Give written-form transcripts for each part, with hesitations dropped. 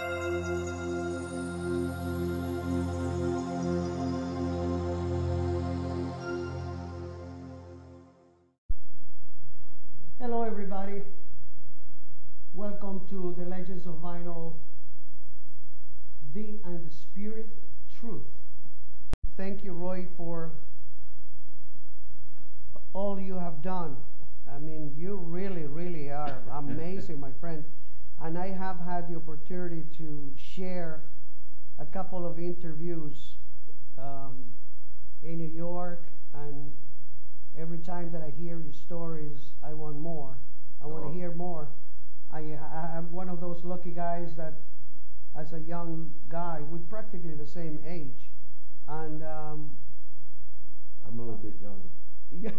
Hello everybody, welcome to the Legends of Vinyl, the Undisputed Truth. Thank you, Roy, for all you have done. I mean, you really are amazing, my friend. And I have had the opportunity to share a couple of interviews in New York, and every time that I hear your stories, I want more. I want to hear more. I'm one of those lucky guys that, as a young guy, we're practically the same age, and I'm a little bit younger. Yeah,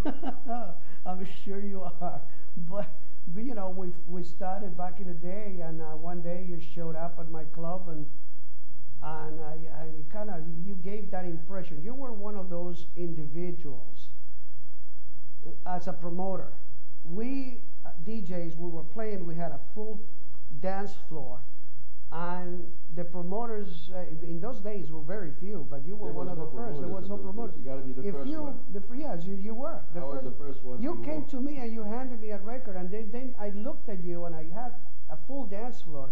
I'm sure you are. But you know, we started back in the day, and one day you showed up at my club, and kind of you gave that impression. You were one of those individuals. As a promoter, we DJs, we were playing, we had a full dance floor, and the promoters in those days were very few, but you were one of the first. There was no promoters. You got to be the first one. Yes, you were. I was the first one. You came to me and you handed me a record, and then I looked at you, and I had a full dance floor,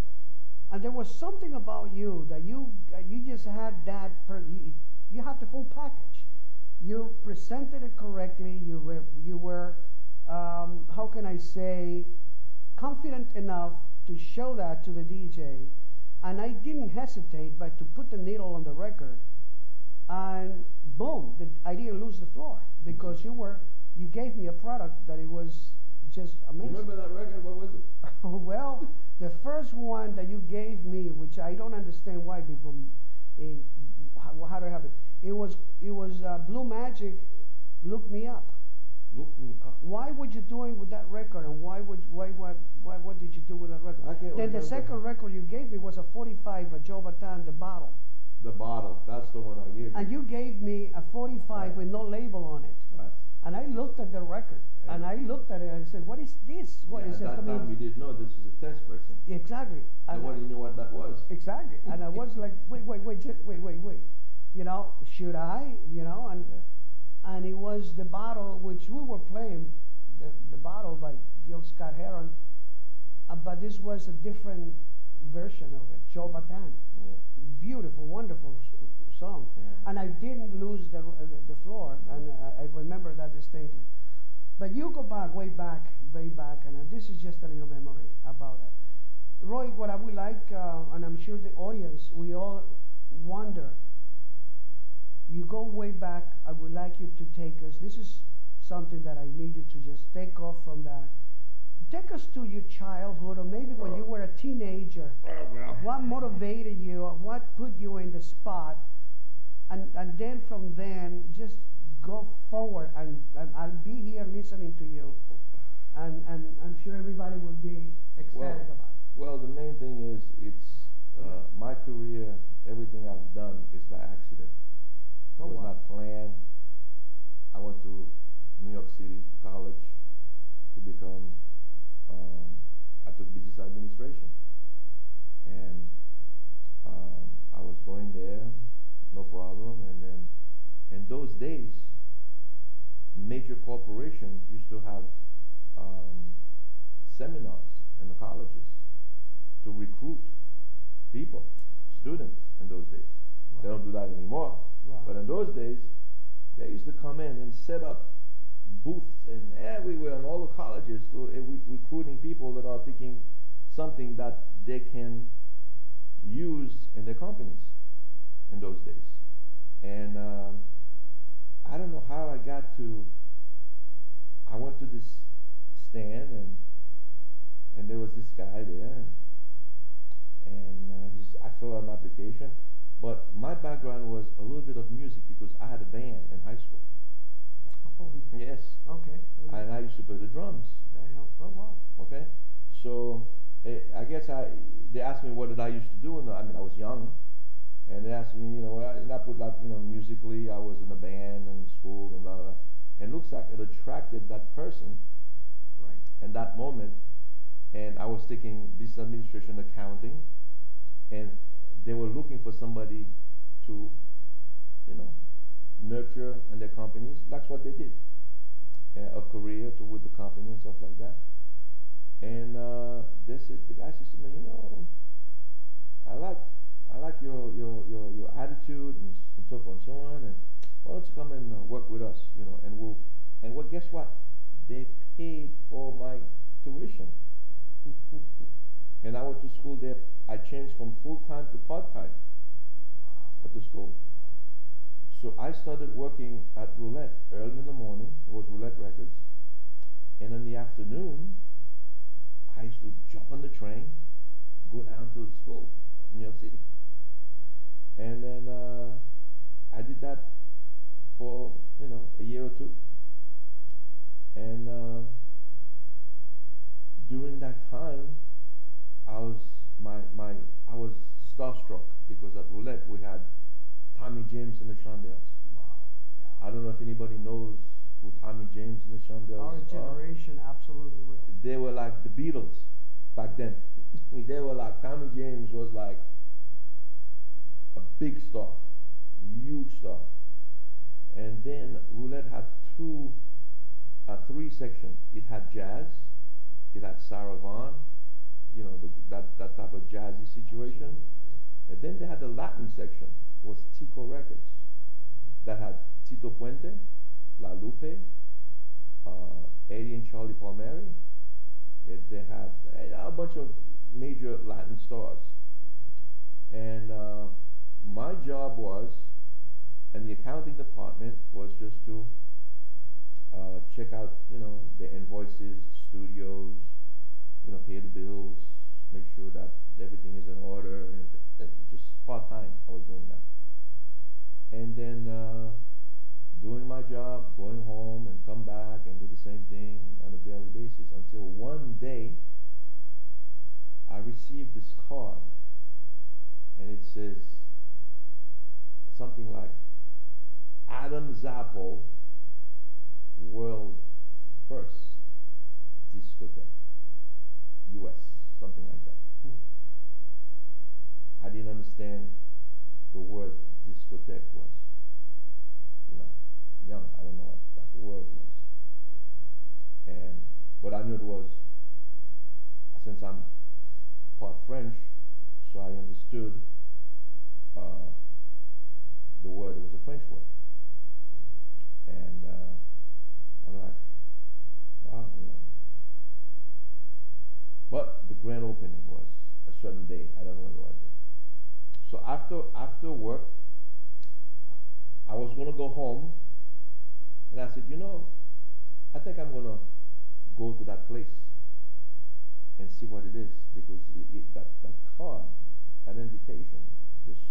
and there was something about you that you just had that. You have the full package. You presented it correctly. You were how can I say, confident enough to show that to the DJ, and I didn't hesitate but to put the needle on the record, and boom, I didn't lose the floor because you gave me a product that it was just amazing. You remember that record? What was it? Well, the first one that you gave me, which I don't understand why, because how do I have it? It was Blue Magic, Look Me Up. Look Me Up. Why would you do it with that record, and what did you do with that record? I can't then remember. The second record you gave me was a 45 by Joe Bataan, The Bottle. The Bottle, that's the one I gave you. And you gave me a 45 with no label on it. Right. And I looked at the record, and I looked at it and I said, what is this? What is this? At that time we didn't know this was a test pressing. Exactly. Nobody knew what that was. Exactly. And I was like, wait. You know, should I? You know, and it was The Bottle, which we were playing, the Bottle by Gil Scott-Heron, but this was a different version of it, Joe Bataan. Yeah. Beautiful, wonderful song. Yeah. And I didn't lose the floor, and I remember that distinctly. But you go back, way back, and this is just a little memory about it. Roy, what I would like, and I'm sure the audience, we all wonder, you go way back, I would like you to take us, this is something that I need you to just take off from that. Take us to your childhood, or maybe when you were a teenager. What motivated you, what put you in the spot, and then from then, just go forward, and I'll be here listening to you, and I'm sure everybody will be excited about it. Well, the main thing is, it's my career, everything I've done is by accident. It was not planned. I went to New York City College to become, I took business administration, and I was going there, no problem, and then in those days, major corporations used to have seminars in the colleges to recruit people, students in those days. Wow. They don't do that anymore. Wow. But in those days, they used to come in and set up booths and everywhere in all the colleges to recruiting people that are taking something that they can use in their companies in those days. And I don't know how I went to this stand, and there was this guy there, and I filled out an application. But my background was a little bit of music because I had a band in high school. Oh, yes. Okay. And I used to play the drums. Oh, wow. Okay. So I guess they asked me what did I used to do, and I mean I was young, and they asked me, and I put like musically I was in a band in school and blah blah. And it looks like it attracted that person. Right. In that moment, and I was taking business administration, accounting. and they were looking for somebody to, you know, nurture in their companies. That's what they did. A career to with the company and stuff like that. And the guy says to me, you know, I like your attitude and so forth and so on. And why don't you come and work with us, you know? And guess what? They paid for my tuition. And I went to school there. I changed from full time to part time. Wow. At the school. So I started working at Roulette early in the morning. It was Roulette Records. And in the afternoon, I used to jump on the train, go down to the school in New York City. And then I did that for, you know, a year or two. And during that time, I was starstruck because at Roulette we had Tommy James and the Shondells. Wow. Yeah. I don't know if anybody knows who Tommy James and the Shondells are. Our generation absolutely will. They were like the Beatles back then. They were like, Tommy James was like a big star, huge star. And then Roulette had three sections. It had jazz, it had Sarah Vaughan, you know, that type of jazzy situation. Absolutely. And then they had the Latin section, was Tico Records, that had Tito Puente, La Lupe, Eddie and Charlie Palmieri. They had a bunch of major Latin stars. And my job was, and the accounting department was just to check out, you know, the invoices, studios, you know, pay the bills, make sure that everything is in order. Just part-time, I was doing that. And then doing my job, going home and come back and do the same thing on a daily basis until one day I received this card and it says something like Adam Zappel World First Discotheque US, something like that. I didn't understand the word discotheque was. You know, young, I don't know what that word was. But I knew it was, since I'm part French, so I understood the word. It was a French word. And I'm like, wow, you know. But the grand opening was a certain day. I don't remember what day. So after work, I was going to go home, and I said, you know, I think I'm going to go to that place and see what it is, because that card, that invitation, just,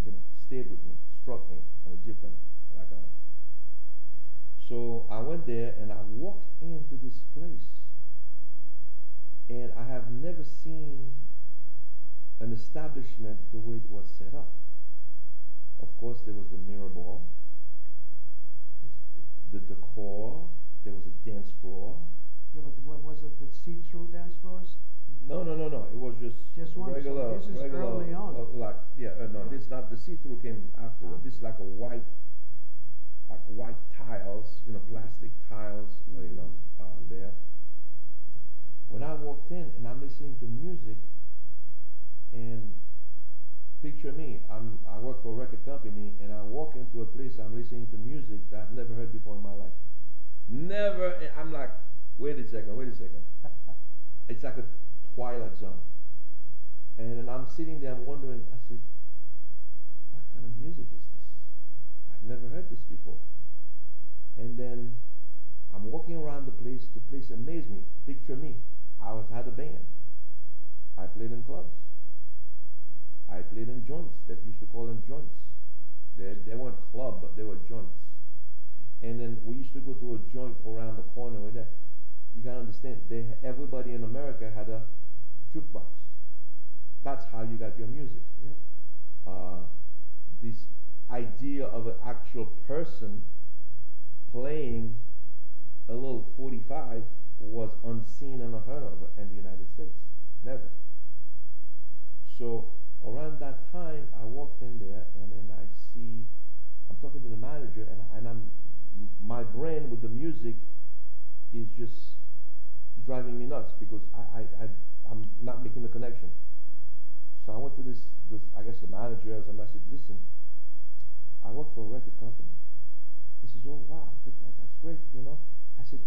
you know, stayed with me, struck me on a different, So I went there and I walked into this place, and I have never seen an establishment the way it was set up. Of course, there was the mirror ball, the decor, there was a dance floor. Yeah, but what was it, the see-through dance floors? No. It was just one. Regular. So this is early on. This not the see-through came afterward. This is like white tiles, you know, plastic tiles, you know, there. When I walked in and I'm listening to music, and picture me, I work for a record company, and I walk into a place, I'm listening to music that I've never heard before in my life. Never. I'm like, wait a second. It's like a twilight zone. And then I'm sitting there, I'm wondering, I said, what kind of music is this? I've never heard this before. And then I'm walking around the place amazed me. Picture me, I had a band. I played in clubs. I played in joints. They used to call them joints. They weren't club, but they were joints. And then we used to go to a joint around the corner right there. You gotta understand, everybody in America had a jukebox. That's how you got your music. Yeah. This idea of an actual person playing a little 45 was unseen and unheard of in the United States. Never. So around that time, I walked in there, and then I see, I'm talking to the manager, and my brain with the music is just driving me nuts because I'm not making the connection. So I went to this I guess the manager or somebody. I said, listen, I work for a record company. He says, oh wow, that's great, you know. I said,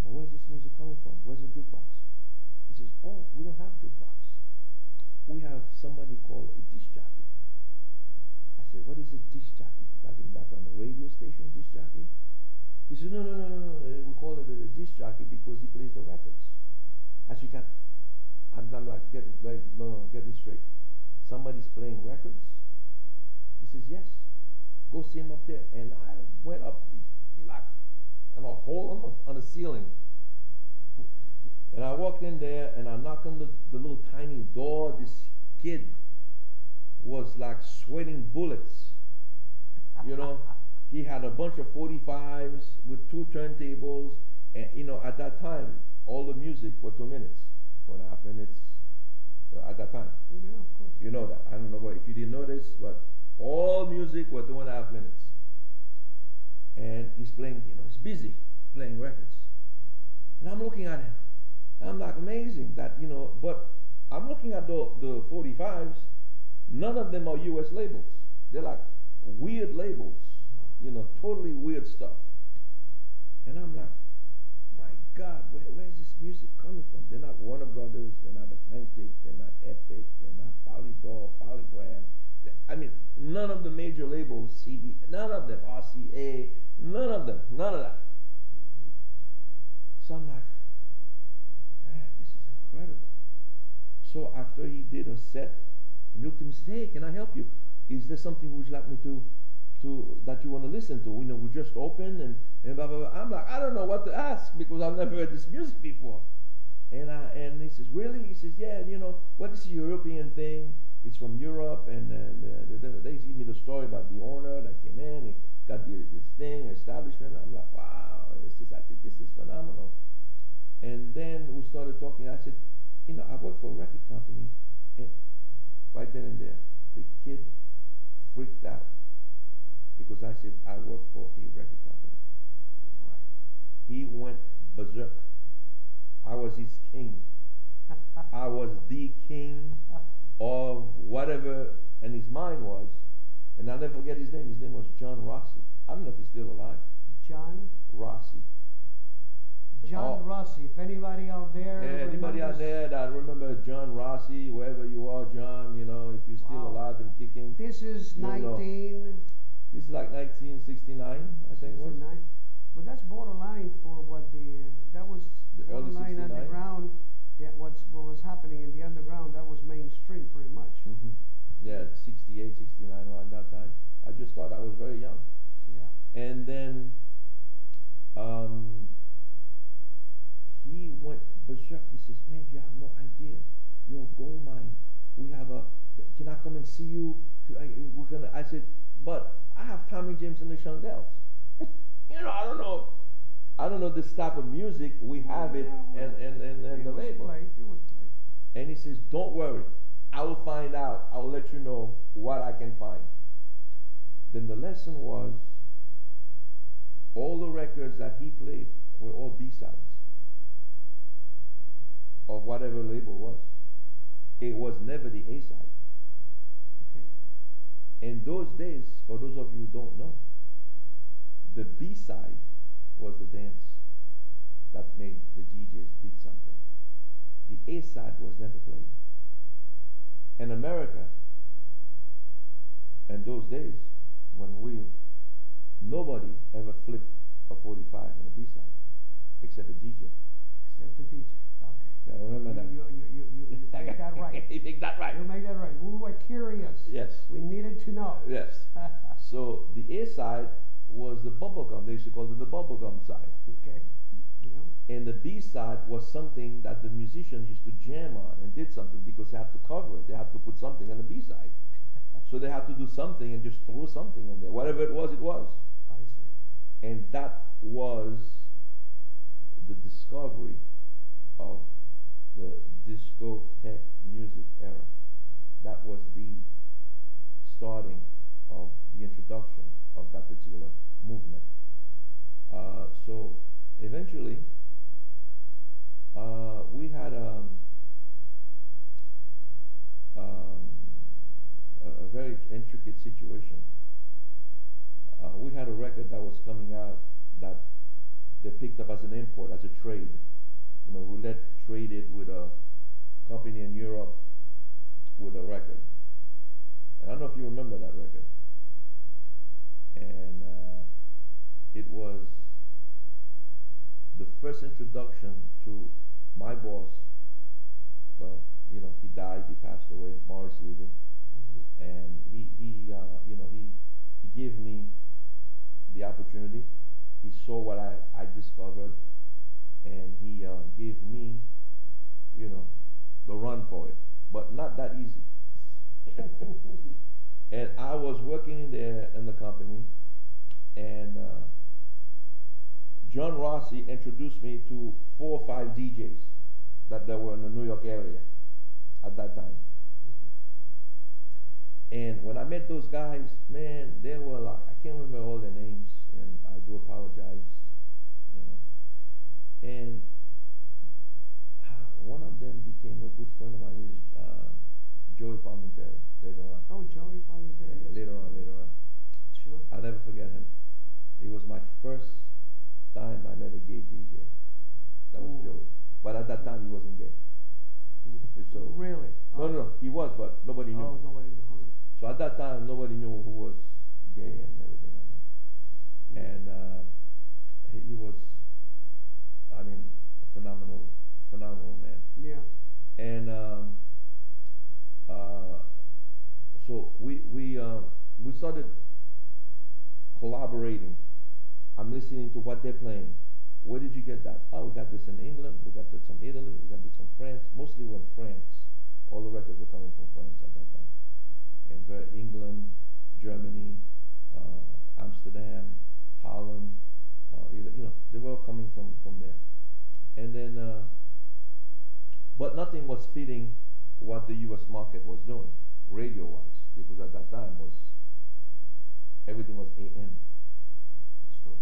but where's this music coming from? Where's the jukebox? He says, oh, we don't have jukebox. We have somebody called a disc jockey. I said, what is a disc jockey? Like on a radio station disc jockey? He said, no. We call it a disc jockey because he plays the records. I said, I'm like, no, get me straight. Somebody's playing records? He says, yes. Go see him up there. And I went up like in a hole on the ceiling. And I walked in there and I knocked on the little tiny door. This kid was like sweating bullets. You know, he had a bunch of 45s with 2 turntables. And, you know, at that time, all the music was 2 minutes, 2.5 minutes at that time. Yeah, of course. You know that. I don't know if you didn't know this, but all music was 2.5 minutes. And he's playing, you know, he's busy playing records. And I'm looking at him. And I'm like, amazing that, you know, but I'm looking at the 45s. None of them are US labels. They're like weird labels, you know, totally weird stuff. And I'm like, my God, where's this music coming from? They're not Warner Brothers, they're not Atlantic, they're not Epic, they're not Polydor, Polygram. I mean, none of the major labels, CD, none of them, RCA, none of them, none of that. So I'm like, man, this is incredible. So after he did a set, he looked at me and said, hey, can I help you? Is there something would you like me to that you want to listen to? You know, we just opened and blah, blah, blah. I'm like, I don't know what to ask because I've never heard this music before. And he says, really? He says, yeah, you know, well, this is a European thing. It's from Europe, and they give me the story about the owner that came in and got this thing, establishment. I'm like, wow, this is phenomenal. And then we started talking. I said, you know, I work for a record company, and right then and there, the kid freaked out because I said I work for a record company. Right. He went berserk. I was his king. I was the king of whatever, and his mind was, and I'll never forget his name. His name was John Rossi. I don't know if he's still alive. John Rossi. John Rossi. If anybody out there, yeah, anybody out there that remember John Rossi, wherever you are, John, you know, if you're still alive and kicking. This is 19. This is like 1969, I think it was. But that's borderline for what that was the early 69 underground. That what was happening in the underground, that was mainstream pretty much. Mm-hmm. Yeah, 68, 69 around that time. I just thought I was very young. Yeah. And then he went berserk. He says, man, you have no idea. You're a gold mine. We have can I come and see you? I said, but I have Tommy James and the Shondells. You know, I don't know this type of music. We have it, and the label. It was played. And he says, don't worry. I will find out. I will let you know what I can find. Then the lesson was, all the records that he played were all B-sides of whatever label was. It was never the A-side. Okay. In those days, for those of you who don't know, the B-side was the dance that made the DJs did something. The A-side was never played. In America, in those days, nobody ever flipped a 45 on a B-side, except a DJ. Except the DJ, okay. Yeah, I remember that. You made that right. You make that right. You made that right. We were curious. Yes. We needed to know. Yes. So the A-side was the bubblegum. They used to call it the bubblegum side. Okay. Yeah. And the B-side was something that the musician used to jam on and did something because they had to cover it. They had to put something on the B-side. So they had to do something and just throw something in there. Whatever it was, it was. I see. And that was the discovery of the discotheque music era. that was the starting of the introduction of that particular movement. So eventually, we had a very intricate situation. We had a record that was coming out that they picked up as an import, as a trade. You know, Roulette traded with a company in Europe with a record. And I don't know if you remember that record. And it was the first introduction to my boss. Well, you know, he died, he passed away, Morris Levy. And he gave me the opportunity. He saw what I discovered, and he gave me, you know, the run for it, but not that easy. And I was working there in the company, and John Rossi introduced me to 4 or 5 DJs that were in the New York area at that time. And when I met those guys, man, they were like, I can't remember all their names, and I do apologize, you know. And one of them became a good friend of mine, is Joey Palmentary, later on. Oh, Joey Palmentary. Yeah, yes. later on. Sure. I'll never forget him. It was my first time I met a gay DJ. That was Joey. But at that time, he wasn't gay. So, really? No, he was, but nobody knew. Oh, nobody knew. Okay. So at that time, nobody knew who was gay and everything like that. And he was, I mean, a phenomenal man. Yeah. And so we started collaborating. I'm listening to what they're playing. Where did you get that? Oh, we got this in England, we got this from Italy, we got this from France. Mostly were in France. All the records were coming from France at that time. And England, Germany, Amsterdam, Holland, you know, they were all coming from there. And then, but nothing was fitting what the U.S. market was doing, radio-wise, because at that time everything was AM. That's true.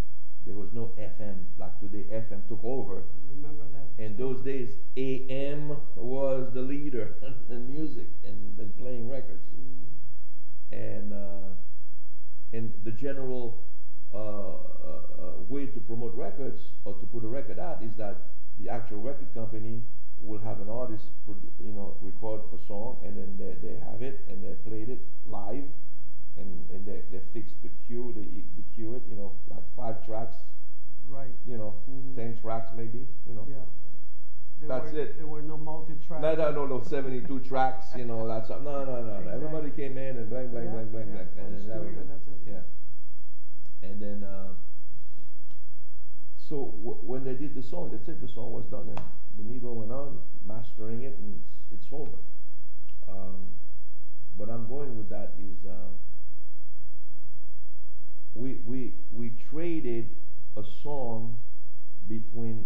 There was no FM. Like today, FM took over. I remember that. In those days, AM was the leader in music and playing records. And the general way to promote records or to put a record out is that the actual record company will have an artist, record a song, and then they have it and they played it live, and they fix the cue, they cue it, like 5 tracks, right? 10 tracks maybe, Yeah. That's it. There were no multi-tracks. No, 72 tracks, that's no. Exactly. Everybody came in and bang, bang, bang, bang, bang, and then that was it. That's it. Yeah. And then, so when they did the song, that's it. The song was done, and the needle went on, mastering it, and it's over. What I'm going with that is, we traded a song between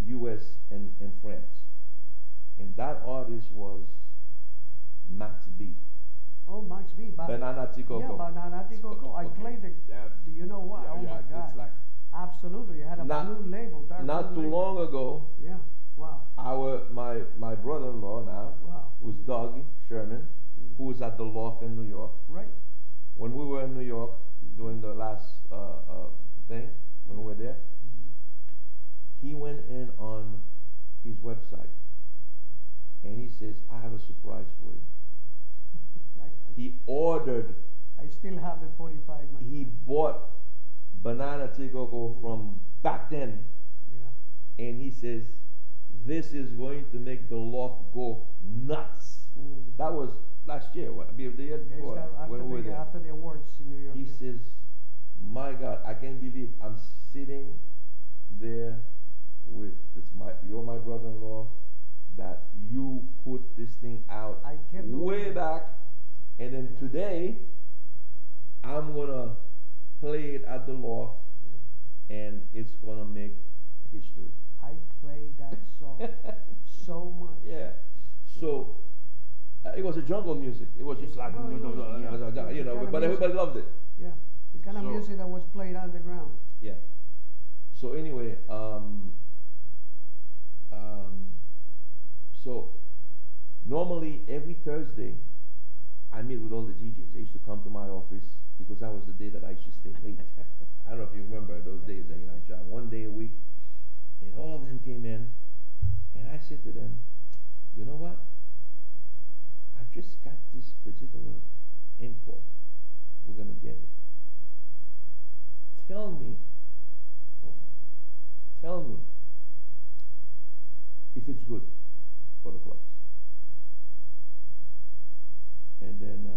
U.S. and France, and that artist was Max B. Oh, Max B. Banana Ticoco. Yeah, Banana Ticoco. I played the. Yeah. Do you know what? Yeah, oh my God! It's like absolutely, you had a blue label. Not too long ago. Yeah. Wow. My brother-in-law now, who's Doug Sherman, who was at the L.O.V in New York. Right. When we were in New York doing the last thing, when we were there, he went in on his website and he says, "I have a surprise for you." He ordered. I still have the 45. He bought Banana Ticoco from back then. Yeah. And he says, "This is going to make the L.O.V go nuts." That was last year, the year before, when we were there. After the awards in New York. He says, "My God, I can't believe I'm sitting there with you're my brother-in-law, that you put this thing out way back, and then today I'm gonna play it at the L.O.V, and it's gonna make history." I played that song so much. Yeah. So it was a jungle music. It was just like, Well, it was, yeah, you know, but everybody loved it. Yeah, the kind of So- music that was played underground. Yeah. So anyway, so normally every Thursday, I meet with all the DJs. They used to come to my office because that was the day that I used to stay late. I don't know if you remember those days. That, you know, I used to have 1 day a week, and all of them came in, and I said to them, "You know what? I just got this particular import. We're gonna get it. Tell me if it's good for the clubs." And then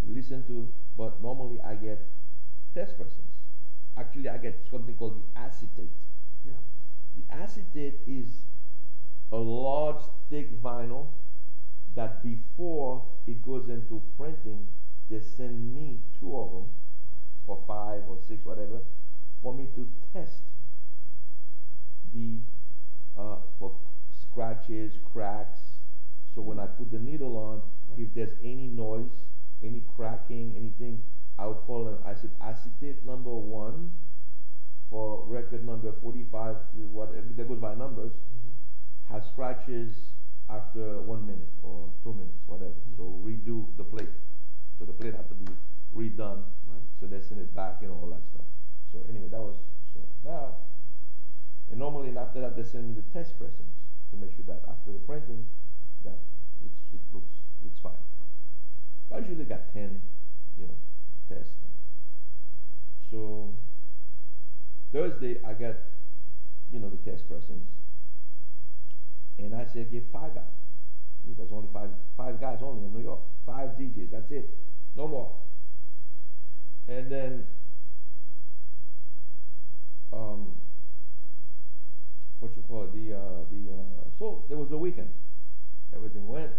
we listen to, but normally I get test pressings. Actually, I get something called the acetate. Yeah. The acetate is a large, thick vinyl that before it goes into printing, they send me 2 of them, or 5 or 6, whatever, for me to test the for scratches, cracks. So when I put the needle on, if there's any noise, any cracking, anything, I would call them. I said acetate number 1 for record number 45, whatever that goes by numbers, has scratches after 1 minute or 2 minutes, whatever. So redo the plate. So the plate had to be redone. Right. So they send it back, you know, all that stuff. So anyway, that was so now. And normally, and after that, they send me the test pressings to make sure that after the printing, that it's fine. But I usually got 10, you know, to test. So Thursday, I got, you know, the test pressings, and I said, get 5 out. There's only five guys only in New York. 5 DJs. That's it. No more. And then, what you call it? So there was the weekend. Everything went.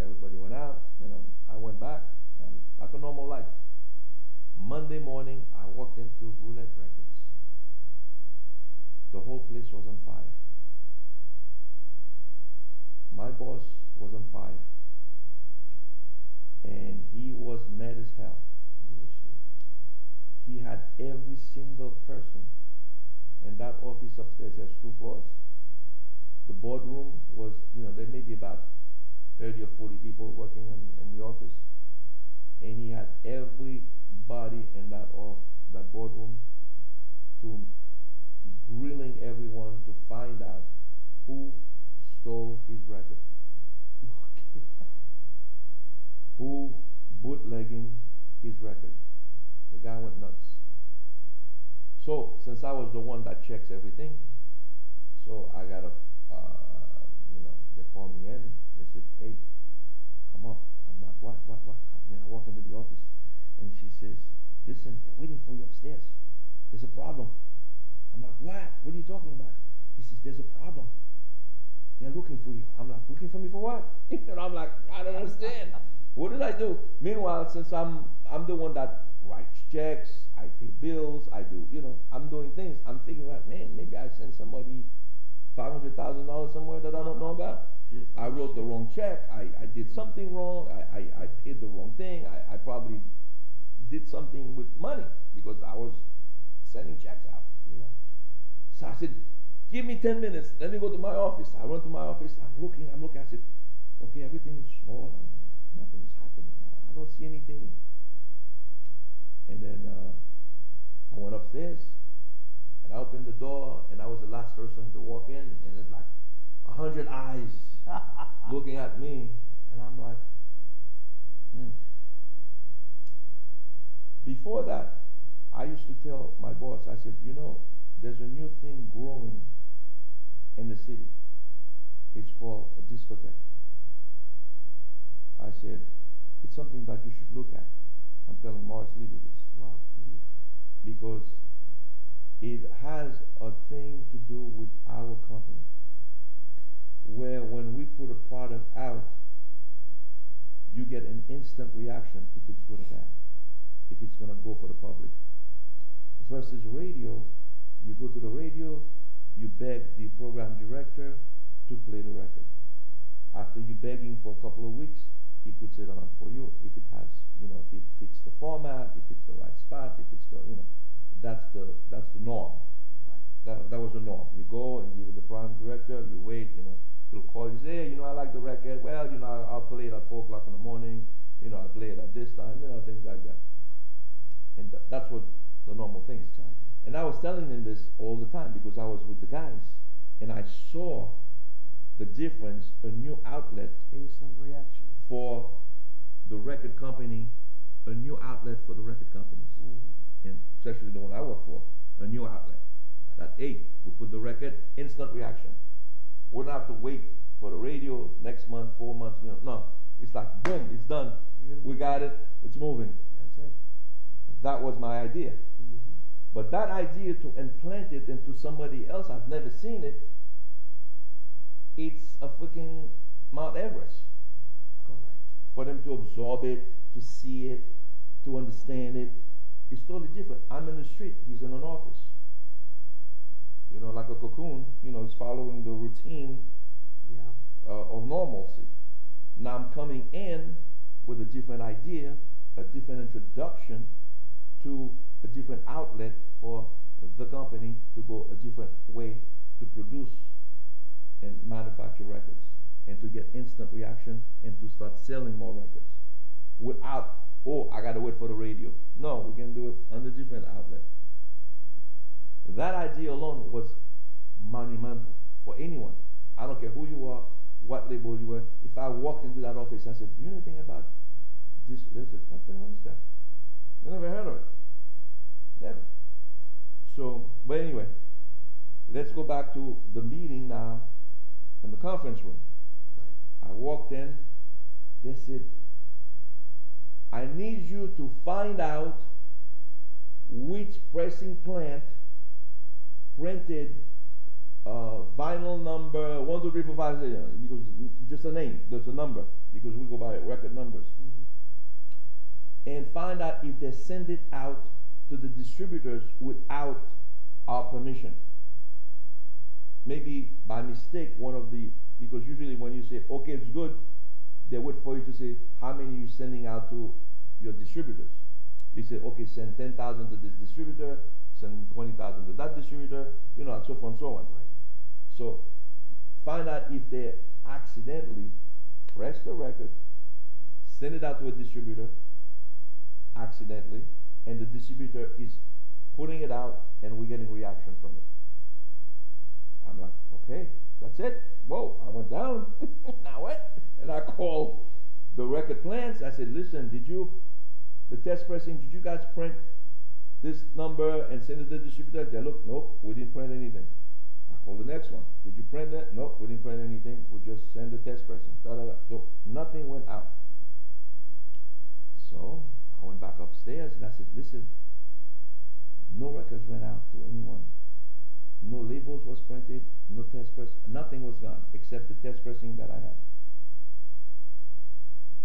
Everybody went out. You know, I went back. Like a normal life. Monday morning, I walked into Roulette Records. The whole place was on fire. My boss was on fire. And he was mad as hell. No shit. He had every single person in that office upstairs. There's 2 floors. The boardroom was, you know, there may be about 30 or 40 people working in the office. And he had everybody in that boardroom to grilling everyone to find out who stole his record. Okay. Who bootlegging his record. The guy went nuts. So since I was the one that checks everything, so I got a, you know, they called me in. They said, "Hey, come up." I'm like, what? I walk into the office, and she says, "Listen, they're waiting for you upstairs. There's a problem." I'm like, "What? What are you talking about?" He says, "There's a problem. They're looking for you." I'm like, "Looking for me for what?" And I'm like, "I don't understand. What did I do?" Meanwhile, since I'm the one that writes checks, I pay bills, I do, you know, I'm doing things. I'm figuring out, man, maybe I sent somebody $500,000 somewhere that I don't know about. I wrote the wrong check. I did something wrong. I paid the wrong thing. I probably did something with money because I was sending checks out. Yeah. So I said, "Give me 10 minutes. Let me go to my office." I went to my office. I'm looking. I said, "Okay, everything is small. Nothing's happening. I don't see anything." And then I went upstairs, and I opened the door, and I was the last person to walk in, and there's like 100 eyes looking at me, and I'm like, Before that, I used to tell my boss, I said, "You know, there's a new thing growing in the city. It's called a discotheque." I said, "It's something that you should look at." I'm telling Morris Levy this. Wow. Mm-hmm. Because it has a thing to do with our company. Where when we put a product out, you get an instant reaction if it's good or bad, if it's going to go for the public. Versus radio, you go to the radio, you beg the program director to play the record. begging for a couple of weeks, he puts it on for you. If it has, if it fits the format, if it's the right spot, if it's the, that's the norm. Right. That was the norm. You go and you give it the prime director. You wait. He'll call you. Say, hey, I like the record. Well, I'll play it at 4 o'clock in the morning. I'll play it at this time. Things like that. And that's what the normal things. Exactly. And I was telling them this all the time because I was with the guys, and I saw the difference, a new outlet, instant reaction for the record company, a new outlet for the record companies, and especially the one I work for, a new outlet. That we put the record, instant reaction. We don't have to wait for the radio next month, 4 months. No, it's like boom, it's done. Beautiful. We got it. It's moving. That's it. That was my idea. But that idea to implant it into somebody else, I've never seen it. It's a freaking Mount Everest. Correct. For them to absorb it, to see it, to understand it, it's totally different. I'm in the street, he's in an office. Like a cocoon, he's following the routine of normalcy. Now I'm coming in with a different idea, a different introduction to a different outlet for the company to go a different way to produce and manufacture records, and to get instant reaction and to start selling more records without, I gotta wait for the radio. No, we can do it on a different outlet. That idea alone was monumental for anyone. I don't care who you are, what label you were. If I walked into that office, I said, do you know anything about this? They said, what the hell is that? I never heard of it. Never. So, but anyway, let's go back to the meeting now in the conference room. Right. I walked in. They said, I need you to find out which pressing plant printed vinyl number 1, 2, 3, 4, 5, 6, because just a name, there's a number, because we go by record numbers. And find out if they send it out to the distributors without our permission. Maybe by mistake, because usually when you say, okay, it's good, they wait for you to say, how many are you sending out to your distributors? You say, okay, send 10,000 to this distributor, send 20,000 to that distributor, and so forth and so on. Right. So find out if they accidentally press the record, send it out to a distributor accidentally, and the distributor is putting it out and we're getting reaction from it. I'm like, okay, that's it. Whoa, I went down. Now what? And I called the record plants. I said, listen, the test pressing, did you guys print this number and send it to the distributor? They look, nope, we didn't print anything. I called the next one. Did you print that? Nope, we didn't print anything. We just send the test pressing. Da, da, da. So nothing went out. So I went back upstairs and I said, listen, no records went out to anyone. No labels was printed, no test press, nothing was gone except the test pressing that I had.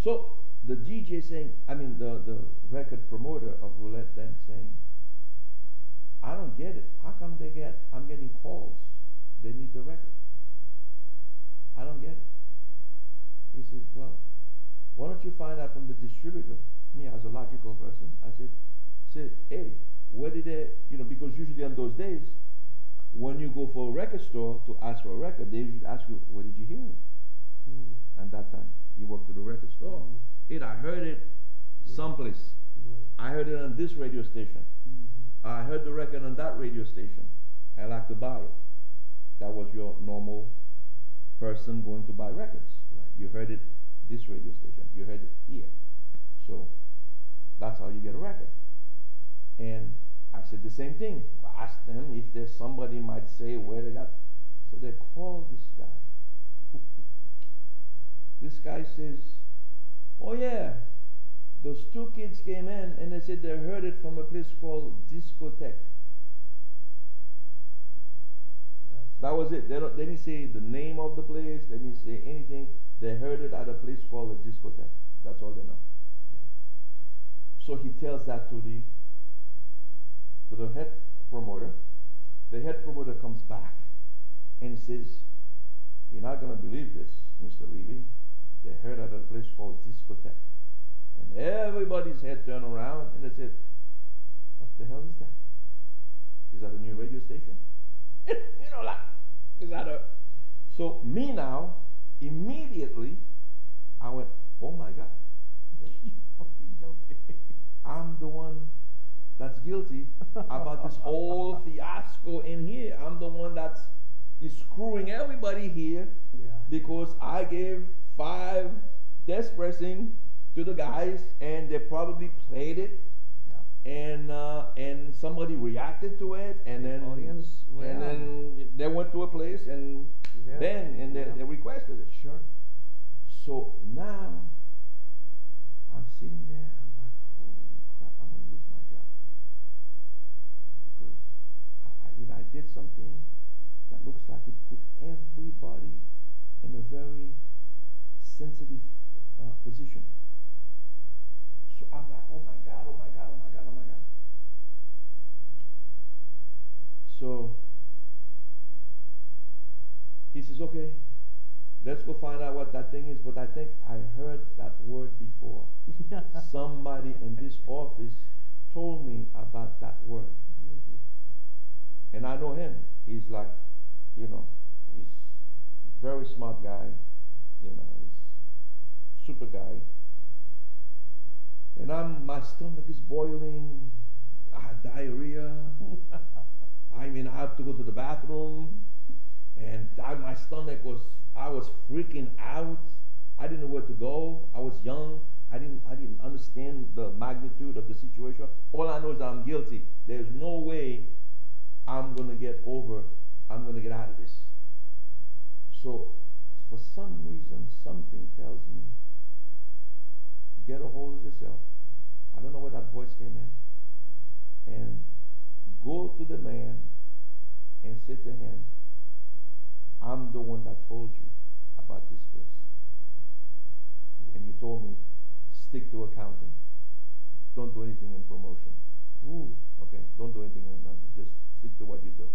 So the DJ saying, the record promoter of Roulette then saying, I don't get it. How come I'm getting calls? They need the record. I don't get it. He says, well, why don't you find out from the distributor? Me as a logical person, I said, hey, where did they, because usually on those days, when you go for a record store to ask for a record, they usually ask you, where did you hear it? And that time, you walked to the record store. I heard it someplace. Right. I heard it on this radio station. I heard the record on that radio station. I like to buy it. That was your normal person going to buy records. Right. You heard it this radio station. You heard it here. So that's how you get a record. And I said the same thing. I asked them if there's somebody might say where they got. So they called this guy. This guy says, oh yeah, those two kids came in and they said they heard it from a place called Discotheque. That was it. They didn't say the name of the place. They didn't say anything. They heard it at a place called a discotheque. That's all they know. Okay. So he tells that to the head promoter. The head promoter comes back and says, you're not going to believe this, Mr. Levy. heard at a place called discotheque. And everybody's head turned around and they said, what the hell is that? Is that a new radio station? You know, like, is that a... So me now, immediately, I went, oh my God. You fucking guilty. I'm the one that's guilty about this whole fiasco in here. I'm the one that's screwing everybody here because I gave 5 test pressing to the guys and they probably played it and somebody reacted to it and then audience and then they went to a place and bang and they requested it. Sure. So now I'm sitting there, I'm like, holy crap, I'm gonna lose my job. Because I did something that looks like it put everybody in a very sensitive position. So I'm like, oh my God, oh my God, oh my God, oh my God. So he says, okay, let's go find out what that thing is. But I think I heard that word before. Somebody in this office told me about that word. Guilty. And I know him. He's like, you know, he's a very smart guy. You know, he's super guy. And my stomach is boiling. I had diarrhea. I mean, I have to go to the bathroom. And my stomach I was freaking out. I didn't know where to go. I was young. I didn't understand the magnitude of the situation. All I know is that I'm guilty. There's no way I'm going to get out of this. So for some reason, something tells me, get a hold of yourself. I don't know where that voice came in. And go to the man and say to him, I'm the one that told you about this place. And you told me, stick to accounting. Don't do anything in promotion. Okay? Don't do anything in nothing. Just stick to what you do.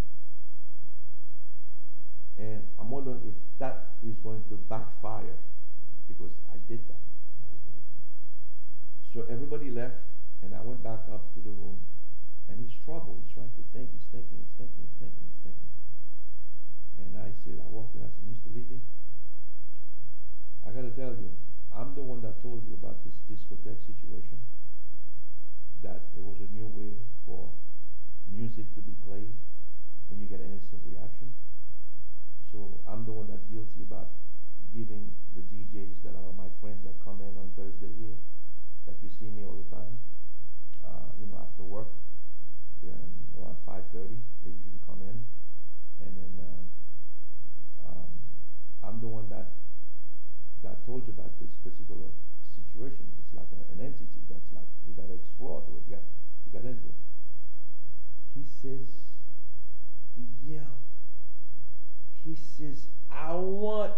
And I'm wondering if that is going to backfire because I did that. So everybody left and I went back up to the room and he's troubled. He's trying to think. He's thinking. And I walked in, I said, Mr. Levy, I got to tell you, I'm the one that told you about this discotheque situation, that it was a new way for music to be played and you get an instant reaction. So I'm the one that's guilty about giving the DJs that are my friends that come in on Thursday here, that you see me all the time, after work, around 5:30, they usually come in, and then I'm the one that told you about this particular situation. It's like an entity that's like, you got to explore to it, you got into it. He yelled, he says, I want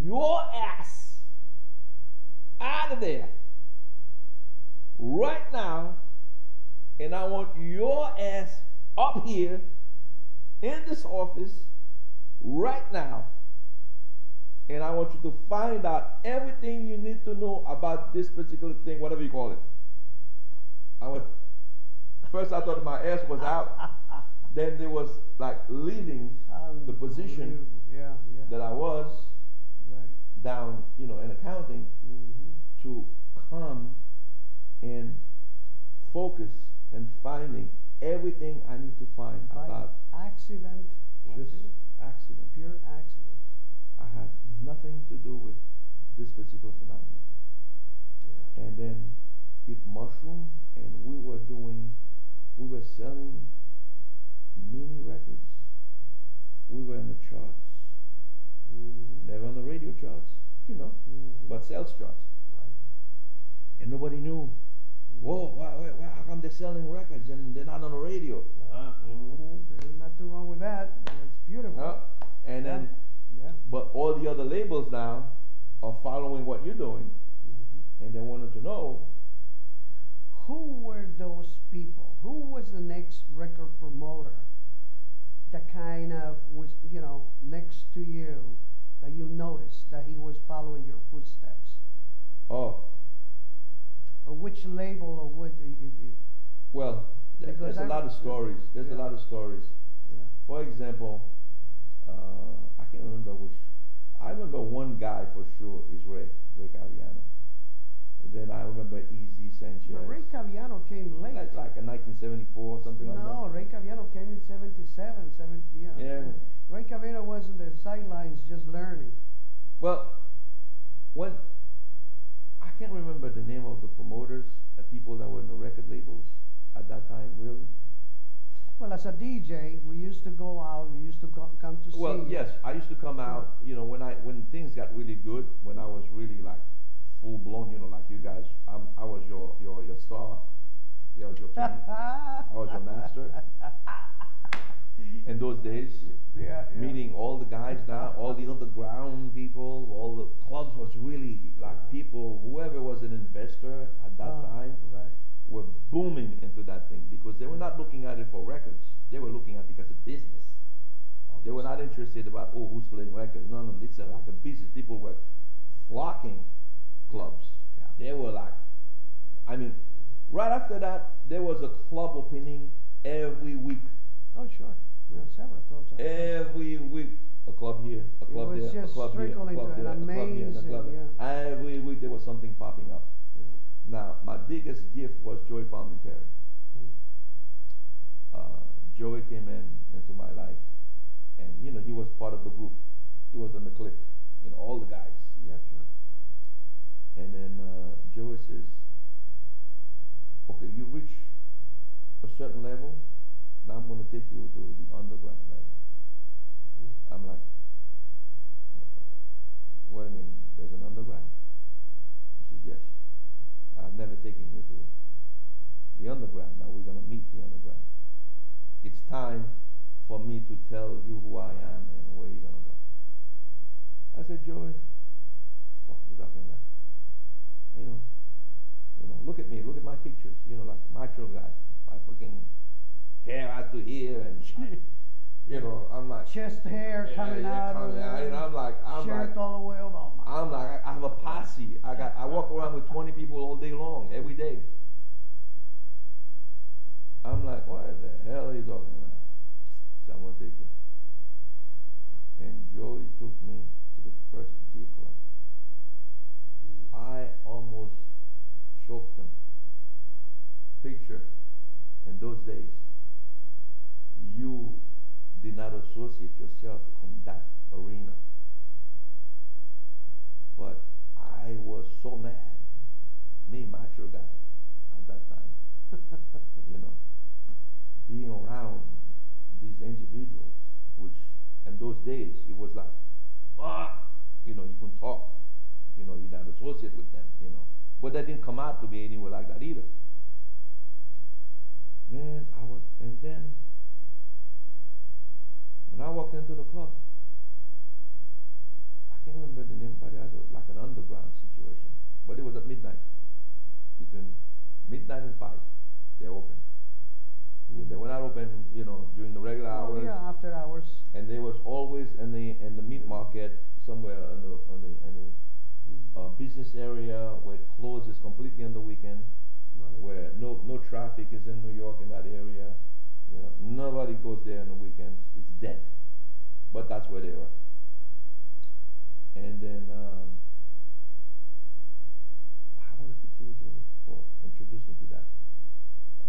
your ass out of there right now, and I want your ass up here in this office right now, and I want you to find out everything you need to know about this particular thing, whatever you call it. First I thought my ass was out, then there was like leaving the position that I was down, in accounting, to come and focus and finding everything I need to find about accident. Just accident. Pure accident. I had nothing to do with this particular phenomenon. Yeah. And then it mushroomed, and we were selling mini records. We were in the charts. Never on the radio charts, but sales charts. Right. And nobody knew. Whoa, why, how come they're selling records and they're not on the radio? There's nothing wrong with that. It's beautiful. And then, but all the other labels now are following what you're doing, and they wanted to know. Who were those people? Who was the next record promoter that kind of was, next to you, that you noticed that he was following your footsteps? Oh, Or which label or what? well, Because there's a lot of stories. There's a yeah. lot of stories. Yeah. For example, I can't remember which. I remember one guy for sure is Ray Caviano. Then I remember Easy Sanchez. But Ray Caviano came late. Like in 1974, something like that. No, Ray Caviano came in 77, 70. Yeah. Ray Caviano was in the sidelines just learning. Well, when I can't remember the name of the promoters, the people that were in the record labels at that time, really. Well, as a DJ, we used to go out. We used to come to see. Well, yes, I used to come out. You know, when things got really good, when I was really like full blown, you know, like you guys, I was your star. I was your king. I was your master. In those days, meeting all the guys now, all the underground people, all the clubs was really like people, whoever was an investor at that time, were booming into that thing because they were not looking at it for records. They were looking at it because of business. They were not interested about, oh, who's playing records. No, it's like a business. People were flocking clubs. They were like, I mean, right after that, there was a club opening every week. Oh, sure. Yeah, several clubs. Every week, a club here, a club there, a club here, a club there, a club here, and a club there. Every week there was something popping up. Yeah. Now, my biggest gift was Joey Palmentary. Joey came into my life, and you know he was part of the group. He was in the clique, you know, all the guys. Yeah, sure. And then Joey says, "Okay, you reach a certain level. Now I'm going to take you to the underground level." I'm like, "What do you mean? There's an underground?" He says, "Yes. I've never taken you to the underground. Now we're going to meet the underground. It's time for me to tell you who I am and where you're going to go." I said, "Joey, what the fuck are you talking about? You know, look at me, look at my pictures. You know, like macho guy, my fucking hair out to here, and you know, I'm like chest hair coming out. And I'm like, shirt all the way over. I'm like, I have a posse. I walk around with 20 people all day long, every day. I'm like, what the hell are you talking about? So I'm gonna take you. And Joey took me to the first gay club. I almost choked him. Picture, in those days, you did not associate yourself in that arena. But I was so mad, me, macho guy, at that time, you know, being around these individuals, which in those days, it was like, you know, you couldn't talk, you know, you're not associated with them, you know. But that didn't come out to be anywhere like that either. Man, and then, when I walked into the club, I can't remember the name, but it was like an underground situation. But it was at midnight. Between midnight and 5, they're open. They were not open, you know, during the regular hours. Yeah, after hours. And they was always in the meat market somewhere on the business area where it closes completely on the weekend, where no traffic is in New York in that area. You know, nobody goes there on the weekends. It's dead. But that's where they were. And then I wanted to kill Joey for introducing me to that.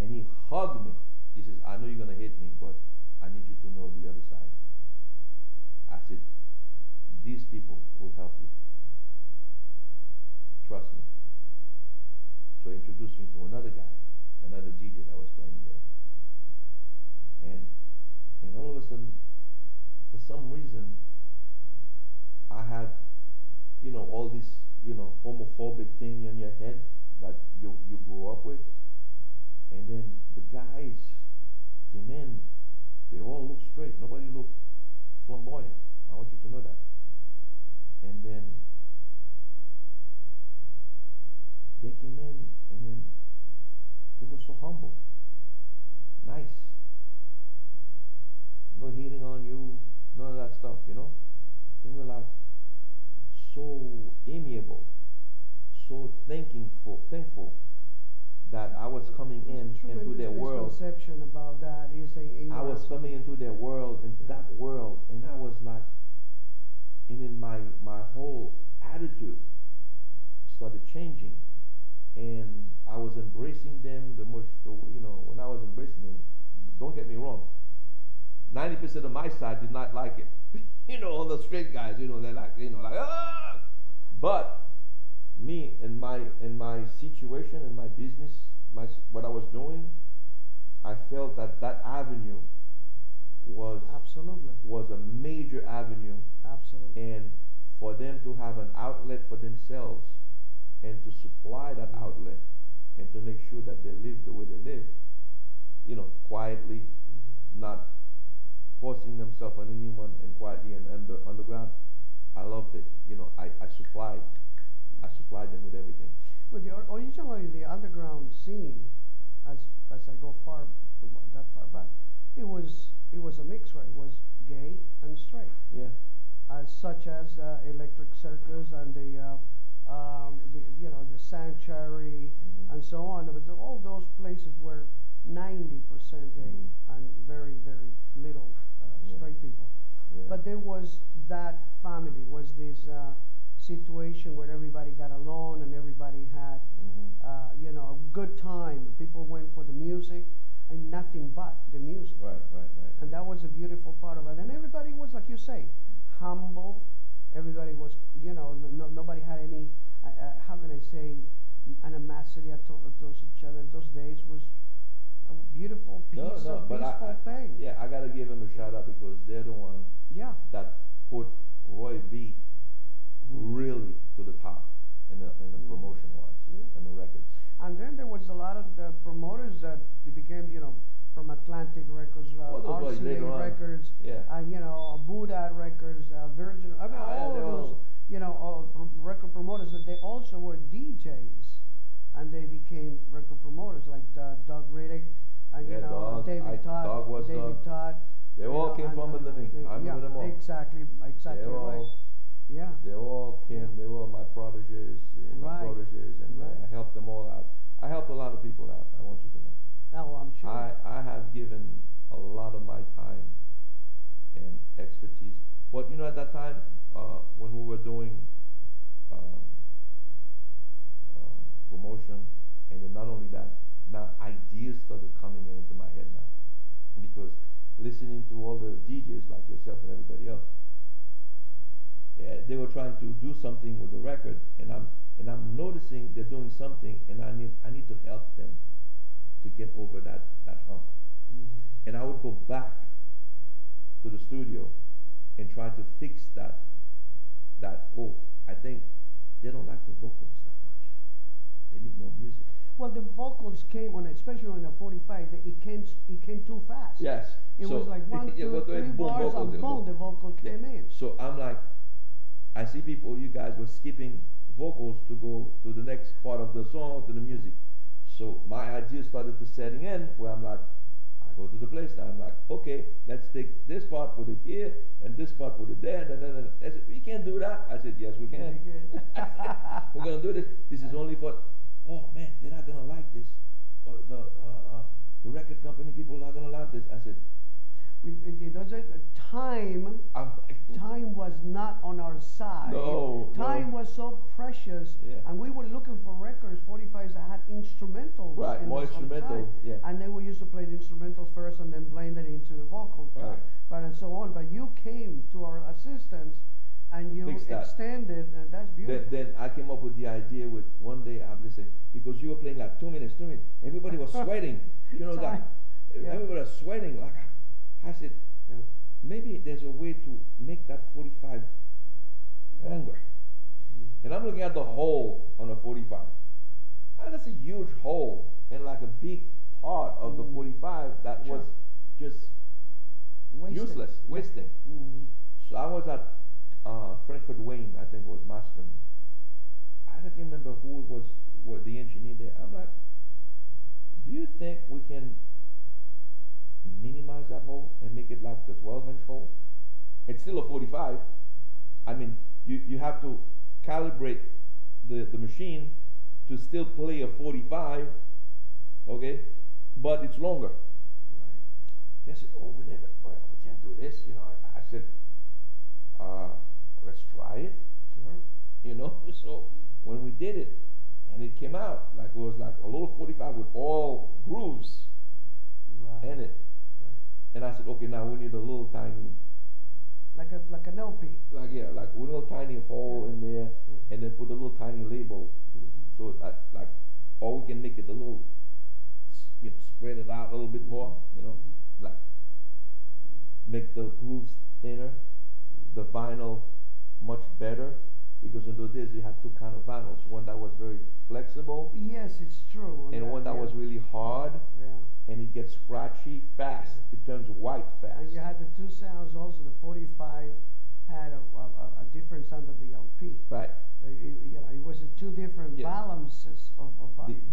And he hugged me. He says, "I know you're gonna hate me, but I need you to know the other side." I said, "These people will help you. Trust me." So he introduced me to another guy, another DJ that was playing there. And all of a sudden, for some reason, I had, you know, all this, you know, homophobic thing in your head that you grew up with. And then the guys came in, they all looked straight. Nobody looked flamboyant. I want you to know that. And then they came in, and then they were so humble, nice, no hitting on you, none of that stuff, you know. They were like so amiable, so thankful that I was coming into their world. Misconception about that is I was coming into their world, in that world, and I was like, and then my whole attitude started changing, and I was embracing them when I was embracing them. Don't get me wrong. 90% of my side did not like it. All the straight guys, they're like, ah. But me and my situation and my business, what I was doing, I felt that avenue was a major avenue. Absolutely. And for them to have an outlet for themselves and to supply that outlet and to make sure that they live the way they live, quietly, not forcing themselves on anyone, and quietly and underground. I loved it. I supplied them with everything. But originally the underground scene, as I go that far back, it was a mixture. It was gay and straight. Yeah. Such as Electric Circus and the Sanctuary and so on. But all those places were 90% gay and very, very little straight people. Yeah. But there was that family, was this situation where everybody got along and everybody had, a good time. People went for the music and nothing but the music. Right. And that was a beautiful part of it. And everybody was, like you say, humble. Everybody was, nobody had any, how can I say, animosity towards each other. Those days was a beautiful, peaceful thing. Yeah, I got to give them a shout out because they're the one that put Roy B really to the top in the promotion wise and the records. And then there was a lot of promoters that became, from Atlantic Records, RCA Records, and Buddha Records, Virgin. I mean, all those, record promoters that they also were DJs, and they became record promoters like Doug Riddick, and David Todd. They all came from under me. I remember them all. Exactly right. Yeah. They all came. They were all my proteges, and I helped them all out. I helped a lot of people out. I want you to know. Oh, I'm sure. I have given a lot of my time and expertise. But at that time, when we were doing promotion, and then not only that, now ideas started coming into my head now, because listening to all the DJs like yourself and everybody else, they were trying to do something with the record, and I'm noticing they're doing something, and I need to help them to get over that hump. And I would go back to the studio and try to fix that. I think they don't like the vocals that much. They need more music. Well, the vocals came on, especially on the 45. It came too fast. Yes. It was like 1, 2, 3 bars, and boom, the vocal came in. So I'm like, I see you guys were skipping vocals to go to the next part of the song, to the music. So my idea started to setting in, where I'm like, I go to the place now. I'm like, okay, let's take this part, put it here, and this part, put it there. And I said, we can't do that. I said, yes, we can. We're going to do this. This is only for, oh man, they're not going to like this. Or the record company people are not going to like this. I said, time was not on our side. Time was so precious, and we were looking for records, 45s that had instrumentals. Right, more instrumental. Yeah. And then we used to play the instrumentals first and then blend it into the vocal part, and so on. But you came to our assistance and you extended, and that's beautiful. Then I came up with the idea with one day I'm listening, because you were playing like 2 minutes. Everybody was sweating. Everybody was sweating. Like I said, maybe there's a way to make that 45 longer. And I'm looking at the hole on a 45. And that's a huge hole and like a big part of the 45 that was just useless, wasting. So I was at Frankfurt Wayne, I think was mastering. I don't remember who it was, the engineer there. I'm like, do you think we can minimize that hole and make it like the 12-inch hole? It's still a 45. I mean, you have to calibrate the machine to still play a 45, okay, but it's longer. Right. They said, oh, we can't do this. You know, I said, let's try it. Sure. You know, so when we did it, and it came out, like it was like a little 45 with all grooves in it. Right. And I said, okay, now we need a little tiny, like an LP. like a little tiny hole in there, and then put a little tiny label, so like, or we can make it a little, spread it out a little bit more, like make the grooves thinner, the vinyl much better, because in those days you had two kind of vinyls, one that was very flexible. Yes, it's true. And one that was really hard. Yeah. And it gets scratchy fast. It turns white fast. And you had the two sounds also. The 45 had a different sound than the LP. Right. It was two different balances of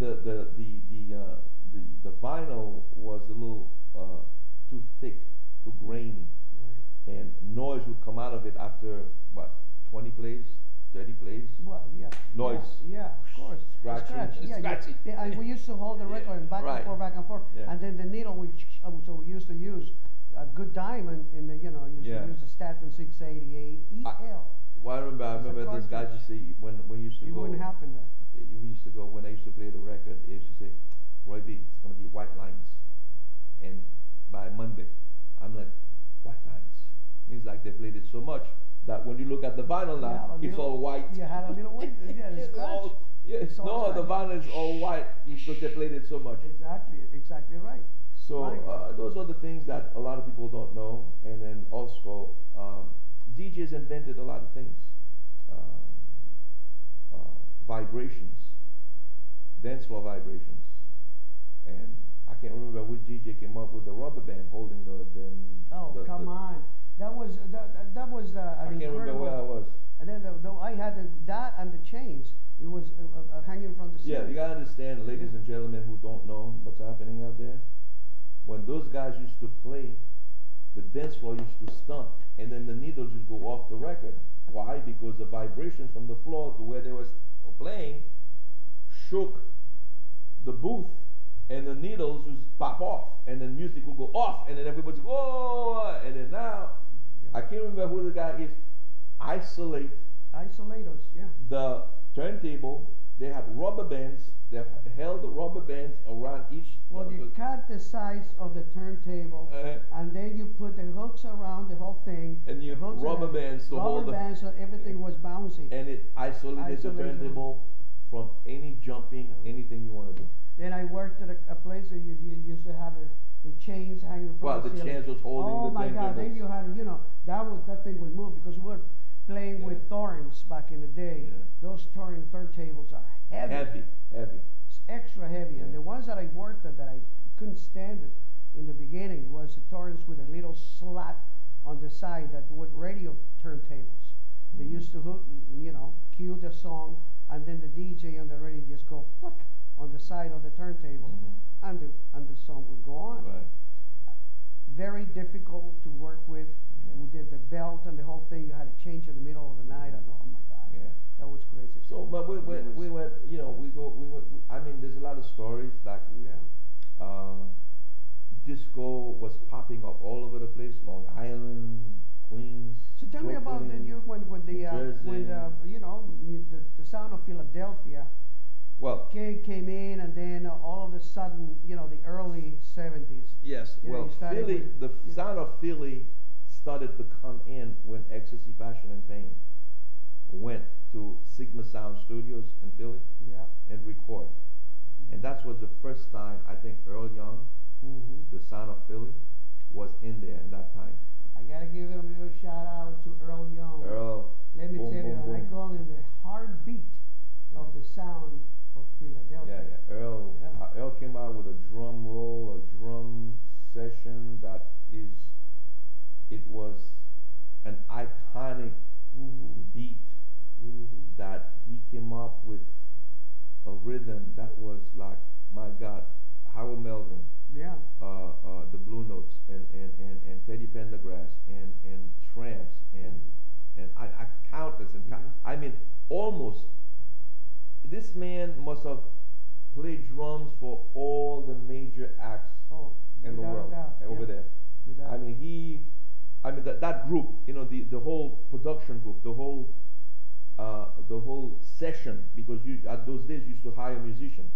the vinyl was a little too thick, too grainy. Right. And noise would come out of it after 20 plays, 30 plays. Well, yeah. Noise. Yeah, of course. Scratchy. Scratchy. Yeah, and we used to hold the record and back and forth. Yeah. And then the needle, so we used to use a good diamond in the, used to use a Staten 688 EL. Well, I remember this guy used to say, when we used to go. It wouldn't happen then. We used to go, when I used to play the record, he used to say, Roy B, it's going to be white lines. And by Monday, I'm like, white lines. Means like they played it so much that when you look at the vinyl now, it's all white. You had a little white. Yeah, it's scratch. The vinyl is all white because they played it so much. Exactly right. So those are the things that a lot of people don't know. And then also, DJs invented a lot of things. Vibrations, dance floor vibrations. And I can't remember which DJ came up with the rubber band holding come on. That was I can't remember where I was. And then I had that and the chains. It was hanging from the ceiling. Yeah, you gotta understand, ladies and gentlemen who don't know what's happening out there. When those guys used to play, the dance floor used to stump, and then the needles would go off the record. Why? Because the vibrations from the floor to where they were playing shook the booth, and the needles would pop off, and then music would go off, and then everybody would go, oh, and then now, I can't remember who the guy is. Isolators, yeah. The turntable, they had rubber bands. They held the rubber bands around each. Well, you cut the size of the turntable, and then you put the hooks around the whole thing. And you rubber bands to hold rubber bands so everything was bouncy. And it isolated the turntable from any jumping, anything you want to do. Then I worked at a place where you used to have the chains hanging from the ceiling. Chains was holding the turntable. Oh my God! Then you had, that thing would move because we were playing with Thorns back in the day. Yeah. Those turntables are heavy. It's extra heavy. And the ones that I worked at that I couldn't stand it in the beginning was the Thorns with a little slat on the side that were radio turntables. They used to hook, cue the song, and then the DJ on the radio just go pluck on the side of the turntable, and the song would go on. Right. Very difficult to work with. The belt and the whole thing, you had to change in the middle of the night. And oh my God, that was crazy. So, but we went. I mean, there's a lot of stories like disco was popping up all over the place, Long Island, Queens. So tell me about when the sound of Philadelphia. Well, came in, and then all of a sudden, the early 70s. Yes. Well, Philly, the sound of Philly started to come in when Ecstasy, Passion, and Pain went to Sigma Sound Studios in Philly and record. And that was the first time I think Earl Young, the sound of Philly, was in there in that time. I gotta give him a little shout out to Earl Young. Earl. Let me tell you, I call him the heartbeat of the sound of Philadelphia. Earl came out with a drum roll, a drum session that it was an iconic beat that he came up with, a rhythm that was like, my God, Howard Melvin, the Blue Notes, and Teddy Pendergrass, and Tramps, and I countless, I mean, almost this man must have played drums for all the major acts in the world over there. I mean, that group, you know, the whole production group, the whole session, because you at those days you used to hire musicians.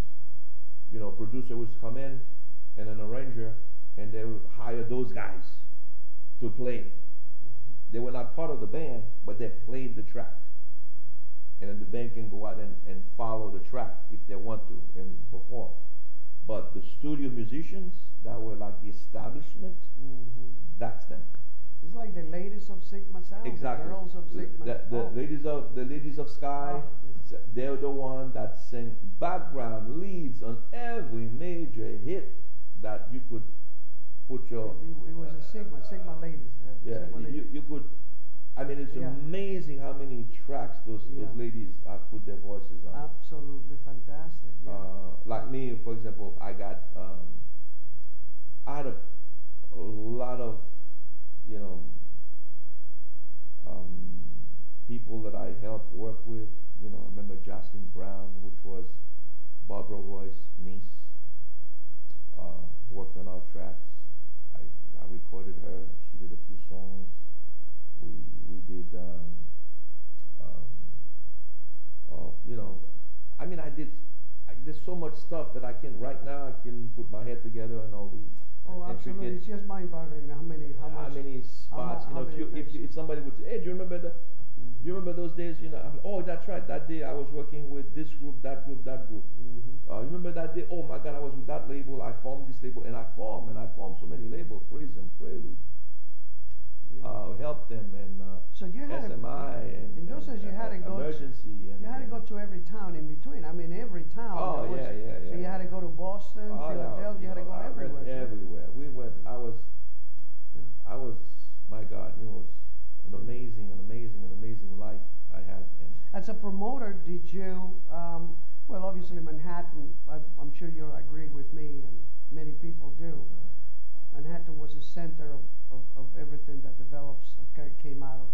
You know, producer would come in and an arranger, and they would hire those guys to play. They were not part of the band, but they played the track. And then the band can go out and follow the track if they want to and perform. But the studio musicians that were like the establishment, that's them. It's like the ladies of Sigma Sound, exactly. The girls of Sigma. The ladies of Sky, they're the one that sing background leads on every major hit that you could put your. It was a Sigma ladies. Yeah, Sigma ladies. You could. I mean, it's amazing how many tracks those ladies have put their voices on. Absolutely fantastic. Yeah. Like me, for example, I got. I had a lot of, you know, people that I helped work with. You know, I remember Jocelyn Brown, which was Barbara Roy's niece. Worked on our tracks. I recorded her. She did a few songs. We did. You know, I mean, there's so much stuff that I can right now. I can put my head together and all the. Absolutely! It's just mind-boggling how many spots. You know, if somebody would say, "Hey, do you remember the? Do you remember those days? You know, oh, that's right. That day I was working with this group, that group, that group. You remember that day? Oh my God, I was with that label. I formed this label, and I formed so many labels. Prism, Prelude. Helped them and so you had SMI and in those days you had to go Emergency you had to go to every town in between. I mean, every town. Oh yeah. So you had to go to Boston, Philadelphia. You had to go everywhere. Went everywhere. We went. I was. My God, you know, it was an amazing life I had. And as a promoter, did you? Well, obviously Manhattan. I'm sure you'll agree with me, and many people do. Manhattan was the center of everything that develops came out of.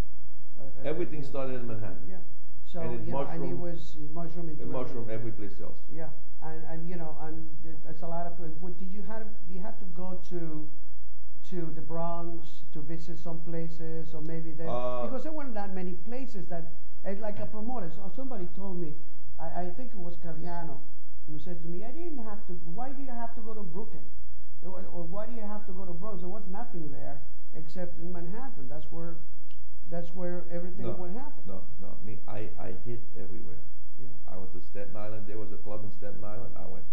Everything started in Manhattan. Yeah. So and it was mushroomed into every place else. Yeah, and you know, and there's a lot of places. What did you have to go to the Bronx to visit some places, or maybe because there weren't that many places that like a promoter. So somebody told me, I think it was Caviano, who said to me, why did I have to go to Brooklyn? Or why do you have to go to Bronx? There was nothing there except in Manhattan. That's where everything would happen. No. Me, I hit everywhere. Yeah. I went to Staten Island. There was a club in Staten Island. I went.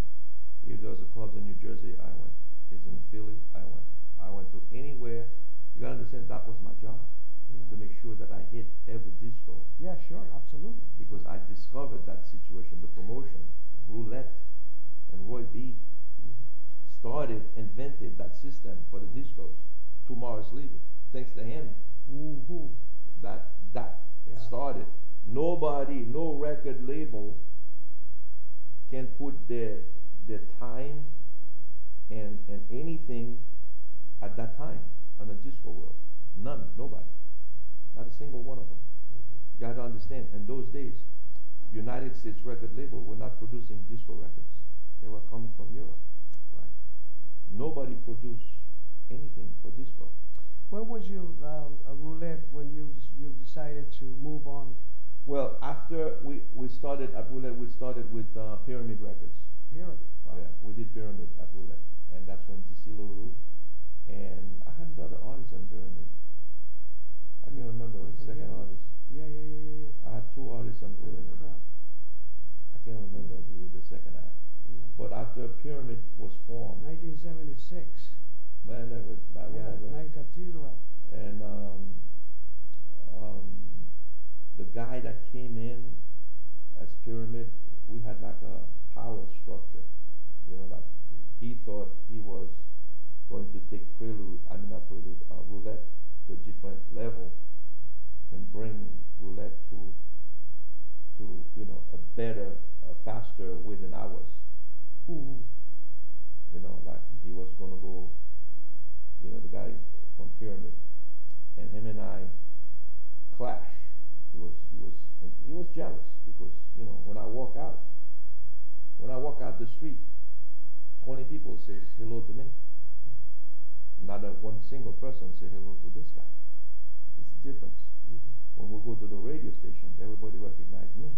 If there was a club in New Jersey, I went. If in Philly, I went. I went to anywhere. You gotta understand that was my job. To make sure that I hit every disco. Yeah, sure, absolutely. Because I discovered that situation, the promotion, Roulette, and Roy B. Invented that system for the discos. Tomorrow's leaving. Thanks to him, that started. Nobody, no record label can put their time and anything at that time on the disco world. None, nobody. Not a single one of them. You have to understand, in those days, United States record label were not producing disco records. They were coming from Europe. Right. Nobody produced anything for disco. Where was your Roulette when you decided to move on? Well, after we started at Roulette, we started with Pyramid Records. Pyramid, wow. Yeah, we did Pyramid at Roulette. And that's when DC LaRue, and I had another artist on Pyramid. I can't remember the second artist. Yeah. I had two artists on Pyramid. Crap. I can't remember the second act. Yeah. But after Pyramid was formed. 1976. Whenever. Night Cathedral. And the guy that came in as Pyramid, we had like a power structure. You know, like he thought he was going to take Roulette to a different level and bring Roulette to you know, a better, faster within hours. You know, like he was going to go, you know, the guy from Pyramid, and him and I clash. He was jealous because, you know, when I walk out, up the street, 20 people says hello to me. Not a one single person say hello to this guy. It's the difference. When we go to the radio station, everybody recognizes me.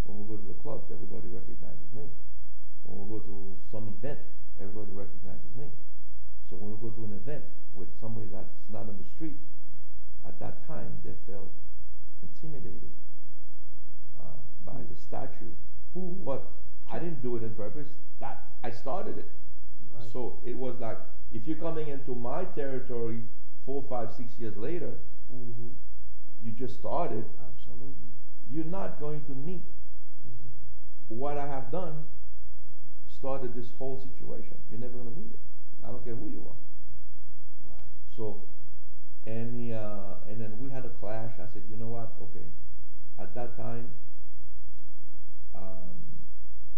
When we go to the clubs, everybody recognizes me. When we go to some event, everybody recognizes me. So when we go to an event with somebody that's not on the street, at that time they felt intimidated by the statue. But I didn't do it on purpose. That I started it. Right. So it was like, if you're coming into my territory 4, 5, 6 years later, you just started. Absolutely. You're not going to meet what I have done. Started this whole situation. You're never going to meet it. I don't care who you are. Right. So, and then we had a clash. I said, you know what? Okay. At that time,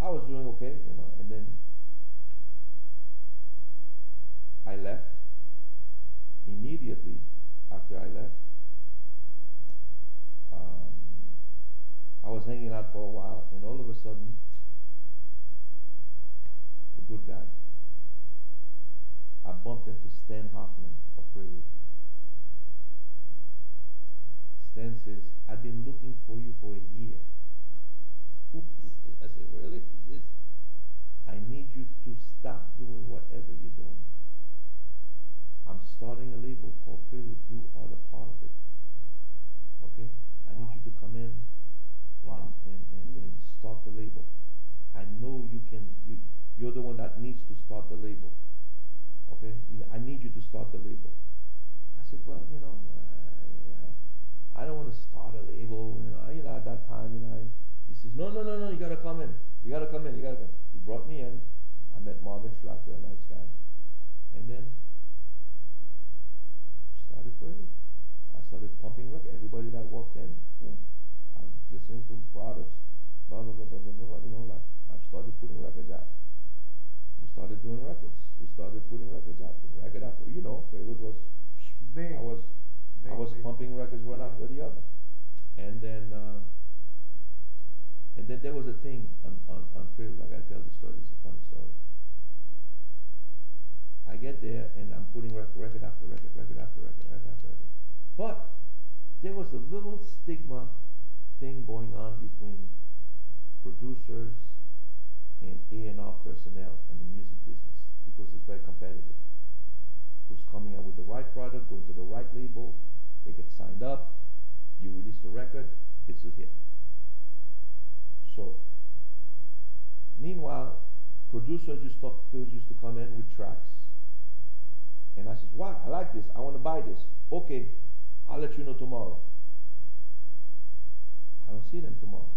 I was doing okay, you know, and then I left. Immediately after I left, I was hanging out for a while, and all of a sudden, a good guy, I bumped into Stan Hoffman of Prelude. Stan says, I've been looking for you for a year. I said, really? He says, I need you to stop doing whatever you're doing. I'm starting a label called Prelude. You are the part of it. Okay? I need you to come in and start the label. I know you can, you're the one that needs to start the label. Okay? I need you to start the label. I said, well, you know, I don't want to start a label. You know, at that time, you know, he says, no, you got to come in. You got to come in. You got to come. He brought me in. I met Marvin Schlachter, a nice guy. And then started Prelude. I started pumping records. Everybody that walked in, boom. I was listening to products, blah, blah, blah, blah, blah, blah. You know, like I started putting records out. We started doing records. We started putting records out. Record after, you know, Prelude was big. I was pumping records one after the other. And then there was a thing on Prelude. I gotta tell this story. This is a funny story. I get there and I'm putting record after record, record after record, record after record. But there was a little stigma thing going on between producers and A&R personnel in the music business because it's very competitive. Who's coming out with the right product, going to the right label, they get signed up, you release the record, it's a hit. So, meanwhile, producers used to come in with tracks. And I said, wow, I like this. I want to buy this. Okay, I'll let you know tomorrow. I don't see them tomorrow.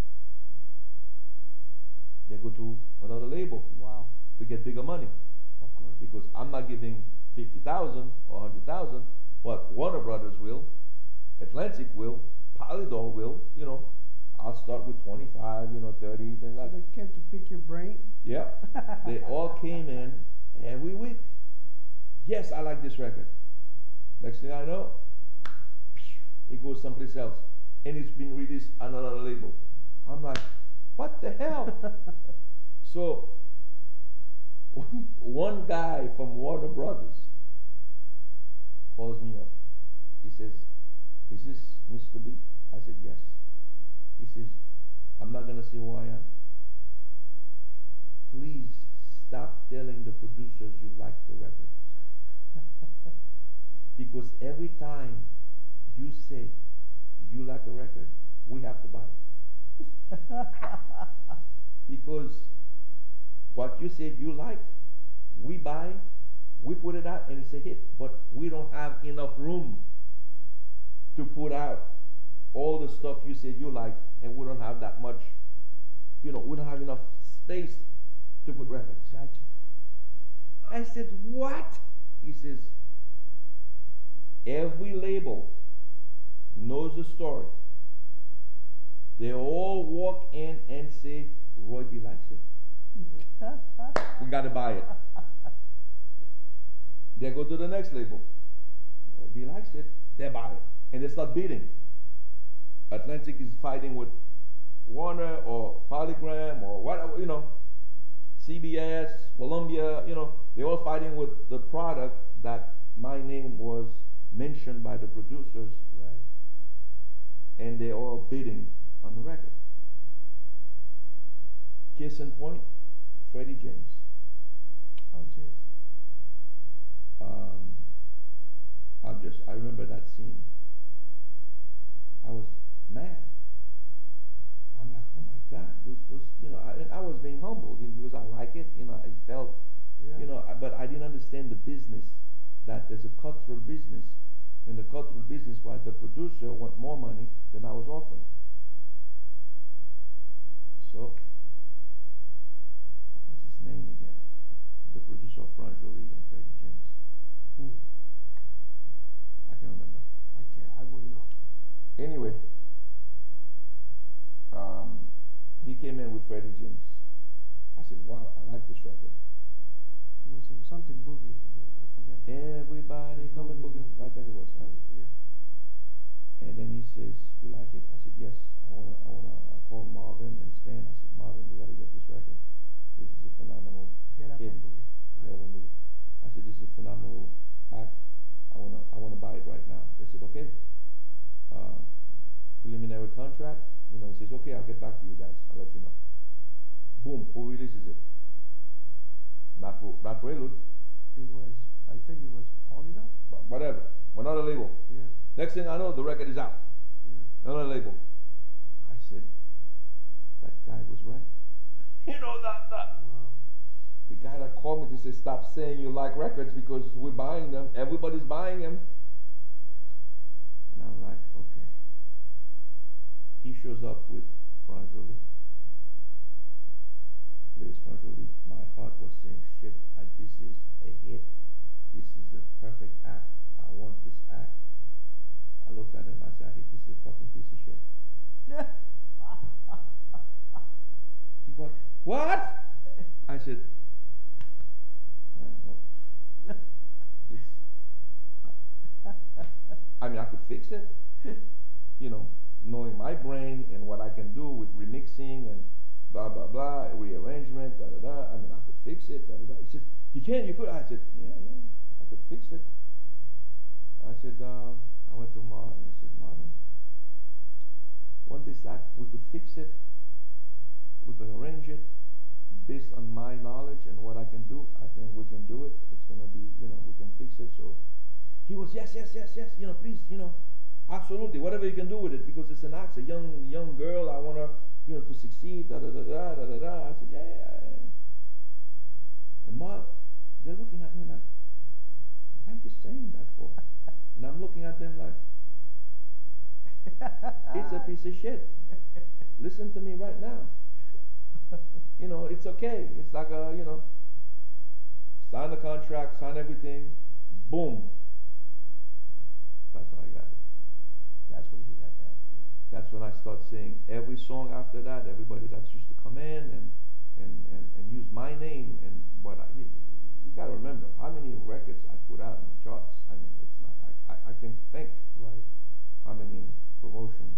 They go to another label. Wow. To get bigger money. Of course. Because I'm not giving 50,000 or 100,000, but Warner Brothers will, Atlantic will, Polydor will, you know. I'll start with 25, you know, 30, things like that. So they came to pick your brain? Yeah. They all came in every week. Yes, I like this record. Next thing I know, it goes someplace else. And it's been released on another label. I'm like, what the hell? So, one guy from Warner Brothers calls me up. He says, is this Mr. B? I said, yes. He says, I'm not going to say who I am. Please stop telling the producers you like the record. Because every time you say you like a record, we have to buy it. Because what you said you like, we buy, we put it out, and it's a hit. But we don't have enough room to put out all the stuff you said you like, and we don't have that much, you know, we don't have enough space to put records. Gotcha. I said, what? He says, every label knows the story. They all walk in and say, Roy B likes it. We got to buy it. They go to the next label. Roy B likes it. They buy it. And they start bidding. Atlantic is fighting with Warner or Polygram or whatever, you know. CBS, Columbia, you know, they're all fighting with the product that my name was mentioned by the producers. Right. And they're all bidding on the record. Case in point, Freddie James. Oh, jeez. I remember that scene. I was mad. I'm like, oh my God, those, you know, and I was being humble, you know, because I like it, you know, I felt, you know, but I didn't understand the business, that there's a cutthroat business. In the cutthroat business, why the producer want more money than I was offering. So, what was his name again? The producer of Franjoli and Freddie James. Ooh. I can't remember. I wouldn't know. Anyway, he came in with Freddie James. I said, wow, I like this record. It was something boogie, but I forget. Everybody come and boogie. I think it was, right? Yeah. And then he says, you like it? I said, yes. I called Marvin and Stan. I said, Marvin, we got to get this record. This is a phenomenal Get up kid. and boogie. Get up and boogie. I said, this is a phenomenal act. I wanna buy it right now. They said, okay. Preliminary contract. You know, he says, okay, I'll get back to you guys. I'll let you know. Boom. Who releases it? Not Prelude. It was, I think it was Polydor. But whatever. Another label. Yeah. Next thing I know, the record is out. Yeah. Another label. I said, that guy was right. You know that. Wow. The guy that called me to say, stop saying you like records because we're buying them. Everybody's buying them. And I'm like, okay. He shows up with Franjoli. Plays Franjoli. My heart was saying, shit, this is a hit. This is a perfect act. I want this act. I looked at him, I said, this is a fucking piece of shit. He went, what? I said, I mean, I could fix it, you know, knowing my brain and what I can do with remixing and blah, blah, blah, rearrangement, da, da, da. I mean, I could fix it, da, da, da. He said, you can, you could. I said, yeah, I could fix it. I said, I went to Marvin. I said, Marvin, want this act, we could fix it. We could arrange it based on my knowledge and what I can do. I think we can do it. It's going to be, you know, we can fix it. So he was, yes, you know, please, you know, absolutely, whatever you can do with it, because it's an act, a young girl, I want her, you know, to succeed, da da da da da da da. I said, yeah. And they're looking at me like, why are you saying that for? And I'm looking at them like, it's a piece of shit. Listen to me right now. You know, it's okay. It's like a, you know, sign the contract, sign everything, boom. That's how I got it. That's when you got that. Yeah. That's when I start saying every song after that, everybody that's used to come in and use my name and what I mean. You got to remember how many records I put out on the charts. I mean, it's like I can think how many promotion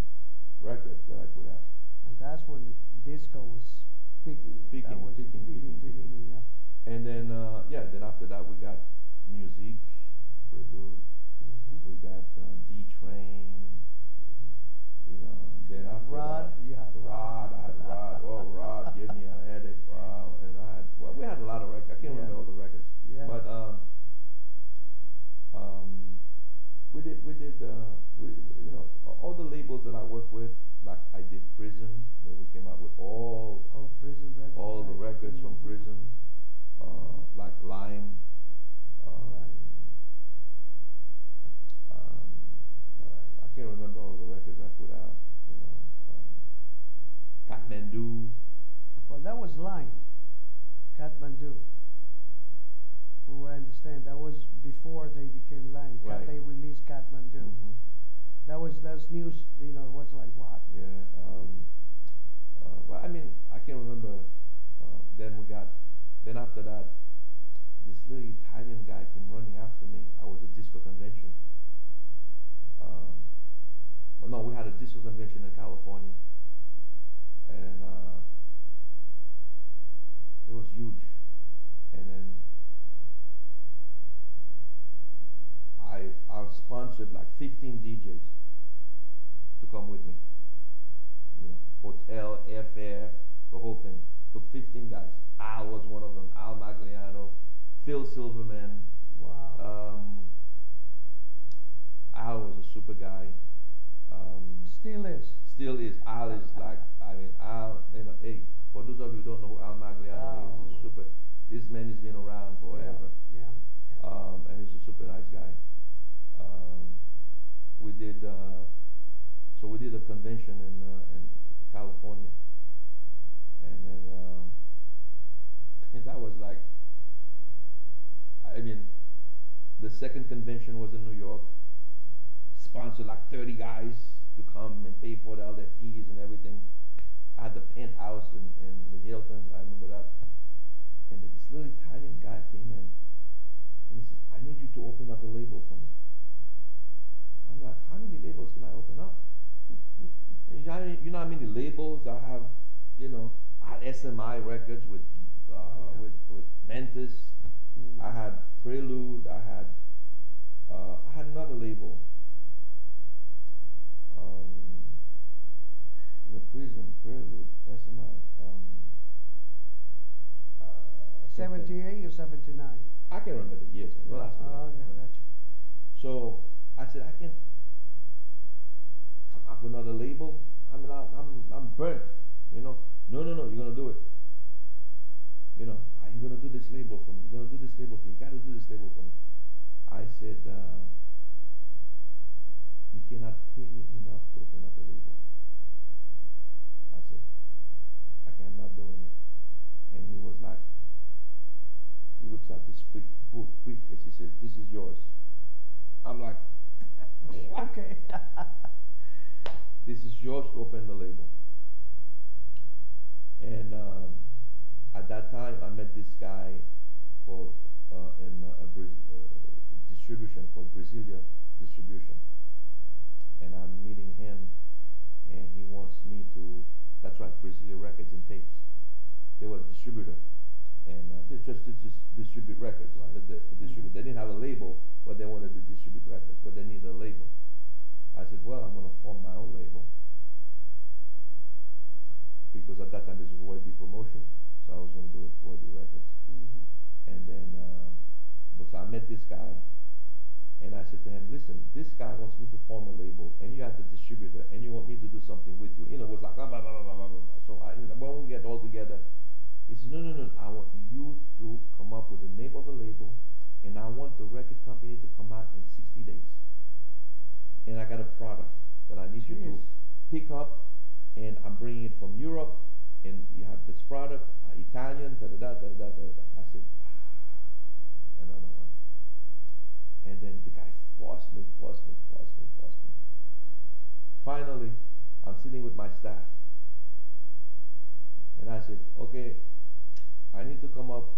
records that I put out. And that's when the disco was peaking. Yeah. And then then after that we got Music, Prelude. We got D-Train. You know, then after Rod, that, you had Rod. I had Rod. Oh, Rod, give me a headache. Wow. And we had a lot of records. I can't remember all the records. Yeah. But we did you know, all the labels that I work with, like I did Prism, where we came out with all Prism records, all the records from Prism, like Lime. I can't remember all the records I put out. You know, Kathmandu. Well, that was Lime. Kathmandu. From what I understand, that was before they became Lime. Right. They released Kathmandu. That's news. You know, it was like what? Yeah. Well, I mean, I can't remember. Then after that, this little Italian guy came running after me. I was at a disco convention. Well, no, we had a disco convention in California, and there was huge. And then I sponsored like 15 DJs to come with me. You know, hotel, airfare, the whole thing. Took 15 guys. Al was one of them. Al Magliano, Phil Silverman. Wow. Al was a super guy. Still is. Still is. Al is like, I mean, Al, you know, hey, for those of you who don't know who Al Magliano is, he's super. This man has been around forever. Yeah. And he's a super nice guy. We did, so we did a convention in California. And then that was like, I mean, the second convention was in New York. Sponsored like 30 guys to come and pay for all their fees and everything. I had the penthouse in the Hilton, I remember that. And this little Italian guy came in and he says, I need you to open up a label for me. I'm like, how many labels can I open up? You know how many labels I have, you know, I had SMI Records with Mentis. I had Prelude. I had another label. You know, Prism, Prelude, SMI. 78 or 79? I can't remember the years, man. Don't ask me that. Okay, gotcha. So I said, I can't come up with another label. I mean, I'm burnt, you know. No, you're gonna do it. You know, you're gonna do this label for me. You're gonna do this label for me. You gotta do this label for me. I said, you cannot pay me enough to open up a label. I said, okay, I'm not doing it. And he was like, he whips out this briefcase. He says, this is yours. I'm like, okay. This is yours to open the label. And at that time, I met this guy called in a distribution called Brasilia Distribution. And I'm meeting him, and he wants me to, that's right, Brasilia Records and Tapes. They were a distributor, and they just distribute records. Right. They didn't have a label, but they wanted to distribute records, but they needed a label. I said, well, I'm going to form my own label. Because at that time, this was Roy B Promotion, so I was going to do it Roy B Records. And then, so I met this guy, and I said to him, listen, this guy wants me to form a label, and you have the distributor, and you want me to do something with you. You know, it was like, blah, blah, blah, blah, blah, blah. So when we get all together, he says, no, I want you to come up with the name of a label, and I want the record company to come out in 60 days. And I got a product that I need you to pick up, and I'm bringing it from Europe, and you have this product, Italian, da-da-da. I said, wow, another one. And then the guy forced me. Finally, I'm sitting with my staff. And I said, okay, I need to come up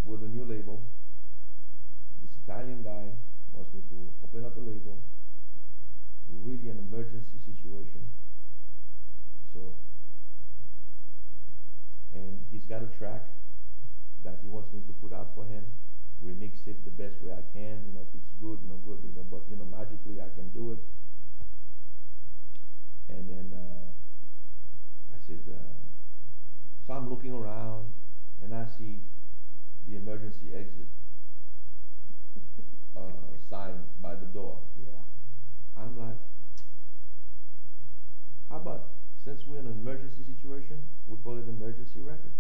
with a new label. This Italian guy wants me to open up a label. Really an emergency situation. So, and he's got a track that he wants me to put out for him, remix it the best way I can, you know, if it's good, no good, you know, but, you know, magically I can do it. And then I said, so I'm looking around, and I see the emergency exit sign by the door. Yeah. I'm like, how about, since we're in an emergency situation, we call it Emergency Records.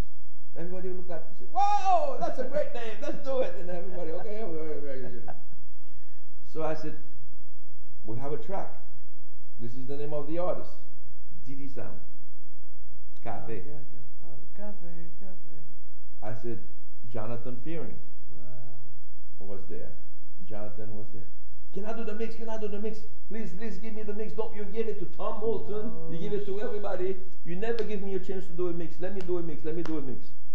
Everybody looked at it and said, whoa, that's a great name, let's do it. And everybody, okay. So I said, we have a track. This is the name of the artist, DD Sound, Cafe. Cafe. I said, Jonathan Fearing was there. Jonathan was there. Can I do the mix? Please give me the mix. Don't you give it to Tom Moulton. No. You give it to everybody. You never give me a chance to do a mix. Let me do a mix.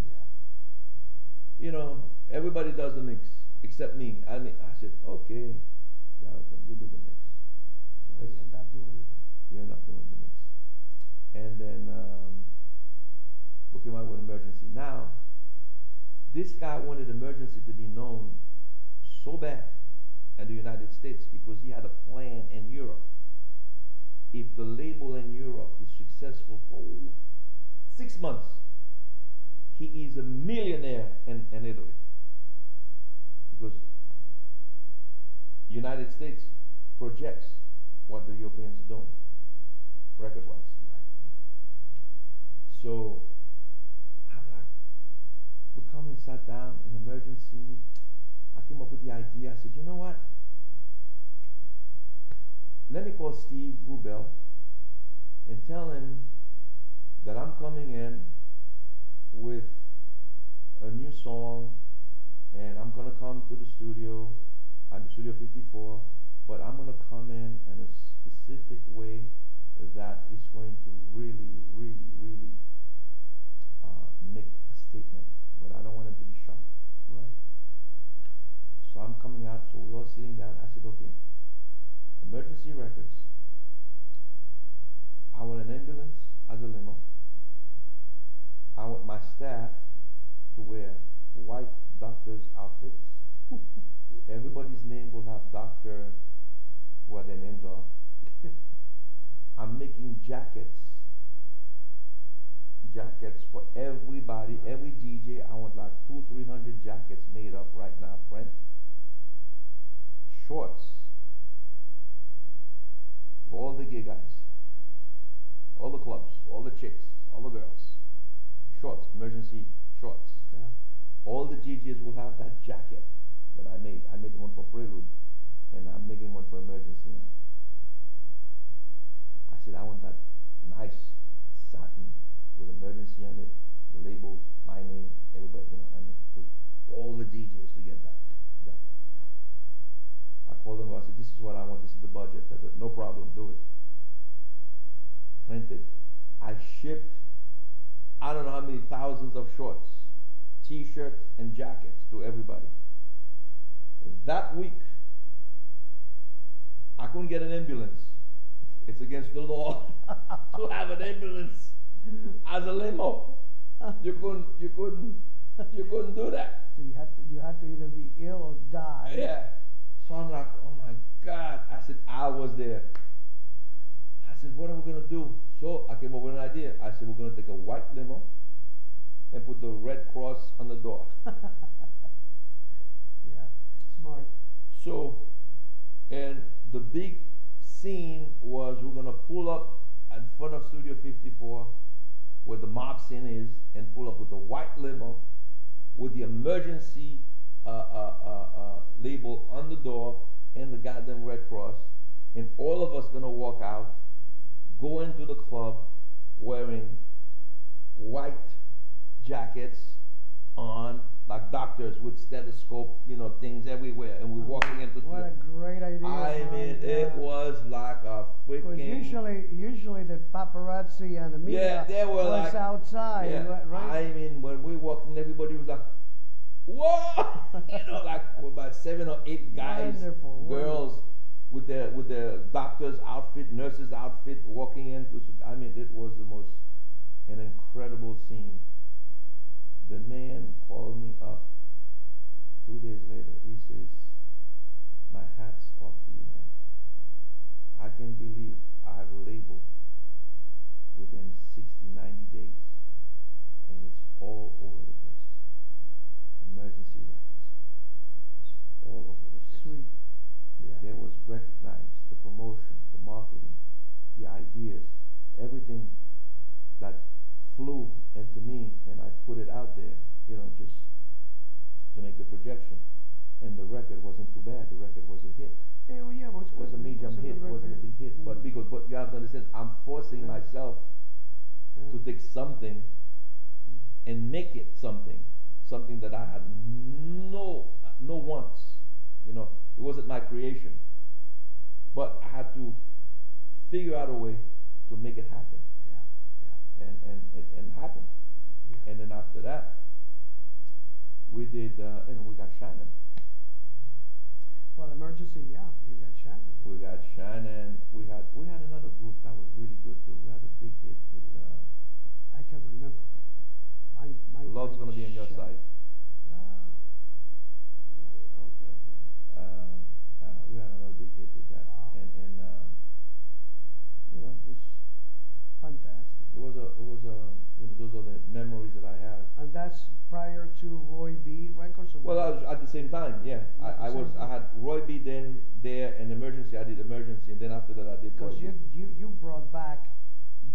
Yeah. You know, everybody does the mix except me. And I said, okay, Jonathan, you do the mix. So you end up doing it. You end up doing the mix. And then we came out with Emergency. Now, this guy wanted Emergency to be known so bad in the United States because he had a plan in Europe. If the label in Europe is successful for 6 months, he is a millionaire in Italy. Because United States projects what the Europeans are doing, record-wise. Right. So I'm like, we come and sat down in Emergency. I came up with the idea. I said, you know what? Let me call Steve Rubel and tell him that I'm coming in with a new song and I'm going to come to the studio. I'm Studio 54, but I'm going to come in a specific way that is going to really, really, really make a statement. But I don't want it to be sharp. Right. So I'm coming out, so we're all sitting down. I said, okay, Emergency Records. I want an ambulance as a limo. I want my staff to wear white doctor's outfits. Everybody's name will have doctor, what their names are. I'm making jackets for everybody, every DJ. I want like 200-300 jackets made up right now, print. Shorts for all the gay guys, all the clubs, all the chicks, all the girls. Shorts, Emergency shorts. Yeah. All the DJs will have that jacket that I made. I made one for Prelude, and I'm making one for Emergency now. I said I want that nice satin with Emergency on it, the labels, my name, everybody, you know, and for all the DJs to get that jacket. I called them. I said, "This is what I want. This is the budget." I said, "No problem, do it." Printed. I shipped. I don't know how many thousands of shorts, T-shirts, and jackets to everybody. That week, I couldn't get an ambulance. It's against the law to have an ambulance as a limo. You couldn't do that. So you had to either be ill or die. Yeah. So I'm like, oh my God. I said, I was there. I said, what are we gonna do? So I came up with an idea. I said, we're gonna take a white limo and put the Red Cross on the door. Yeah, smart. So, and the big scene was we're gonna pull up in front of Studio 54 where the mob scene is and pull up with the white limo with the Emergency label on the door and the goddamn Red Cross, and all of us gonna walk out, go into the club wearing white jackets on, like doctors with stethoscope, you know, things everywhere, and we're walking into. What a great idea! I mean, it was like a freaking. Usually the paparazzi and the media they were was like, outside, yeah, right? I mean, when we walked in, everybody was like, "Whoa!" You know, like about 7 or 8 guys, Wonderful, girls with their doctor's outfit, nurse's outfit, walking into. I mean, it was an incredible scene. The man called me up 2 days later. He says, "My hat's off to you, man. I can't believe I have a label within 60, 90 days, and it's all over the place. Emergency Records. It's all over the place." Sweet. Yeah. There was recognized, the promotion, the marketing, the ideas, everything that flew into me, and I put it out there, you know, just to make the projection. And the record wasn't too bad. The record was a hit. Yeah, well, yeah, what's It was a medium hit. It wasn't a big hit. But you have to understand, I'm forcing myself to take something and make it something that I had no wants. You know, it wasn't my creation. But I had to figure out a way to make it happen. And happened. Yeah. And then after that, we did, we got Shannon. Well, Emergency, yeah, you got Shannon. We got Shannon. We had another group that was really good too. We had a big hit with. I can't remember. Love's gonna be on your side. Love. Okay, okay. We had another big hit with that. Wow. And you know, it was Fantastic. those are the memories that I have. And that's prior to Roy B Records? Or Well, I was at the same time, yeah. I had Roy B then there, and Emergency. I did Emergency, and then after that I did Roy B. Because you brought back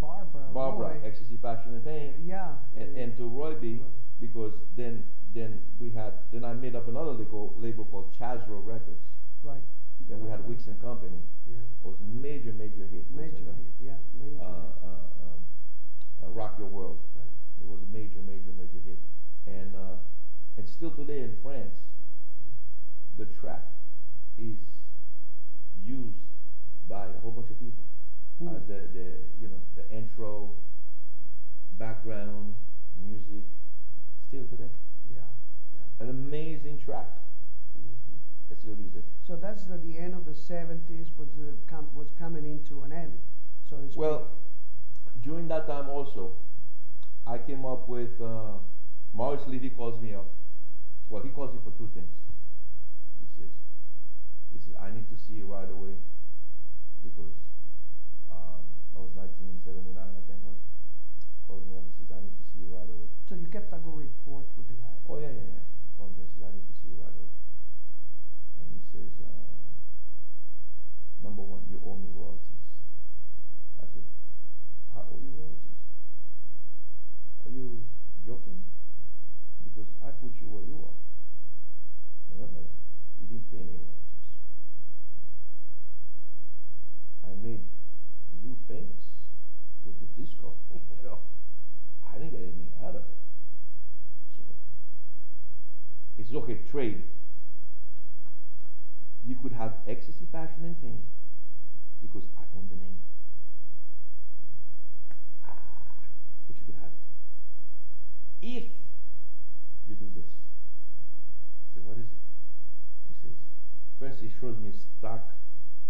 Barbara Roy. Ecstasy, Passion, and Pain. Yeah. And to Roy B, because then I made up another label called Chazro Records. Right. Then we had Wicks and Company. Yeah. It was a major hit. Major hit, yeah, major hit. Rock Your World. Right. It was a major hit. And still today in France, the track is used by a whole bunch of people as the intro, background music, still today. Yeah, yeah. An amazing track. They still use it. So that's the end of the 70s was coming into an end. So to speak. Well, during that time also, I came up with Maurice Levy calls me up. Well, he calls me for two things. He says, I need to see you right away, because that was 1979, I think it was. Calls me up and says, I need to see you right away. So you kept a good rapport with the guy? Oh yeah. Called me and says, I need to see you right away. And he says, number one, you owe me royalties. I said, I owe you royalties? Are you joking? Because I put you where you are. Remember that. You didn't pay me royalties. I made you famous with the disco. I didn't get anything out of it. So it's okay, trade. You could have Ecstasy, Passion, and Pain because I own the name. But you could have it if you do this. I said, what is it? He says, first he shows me stock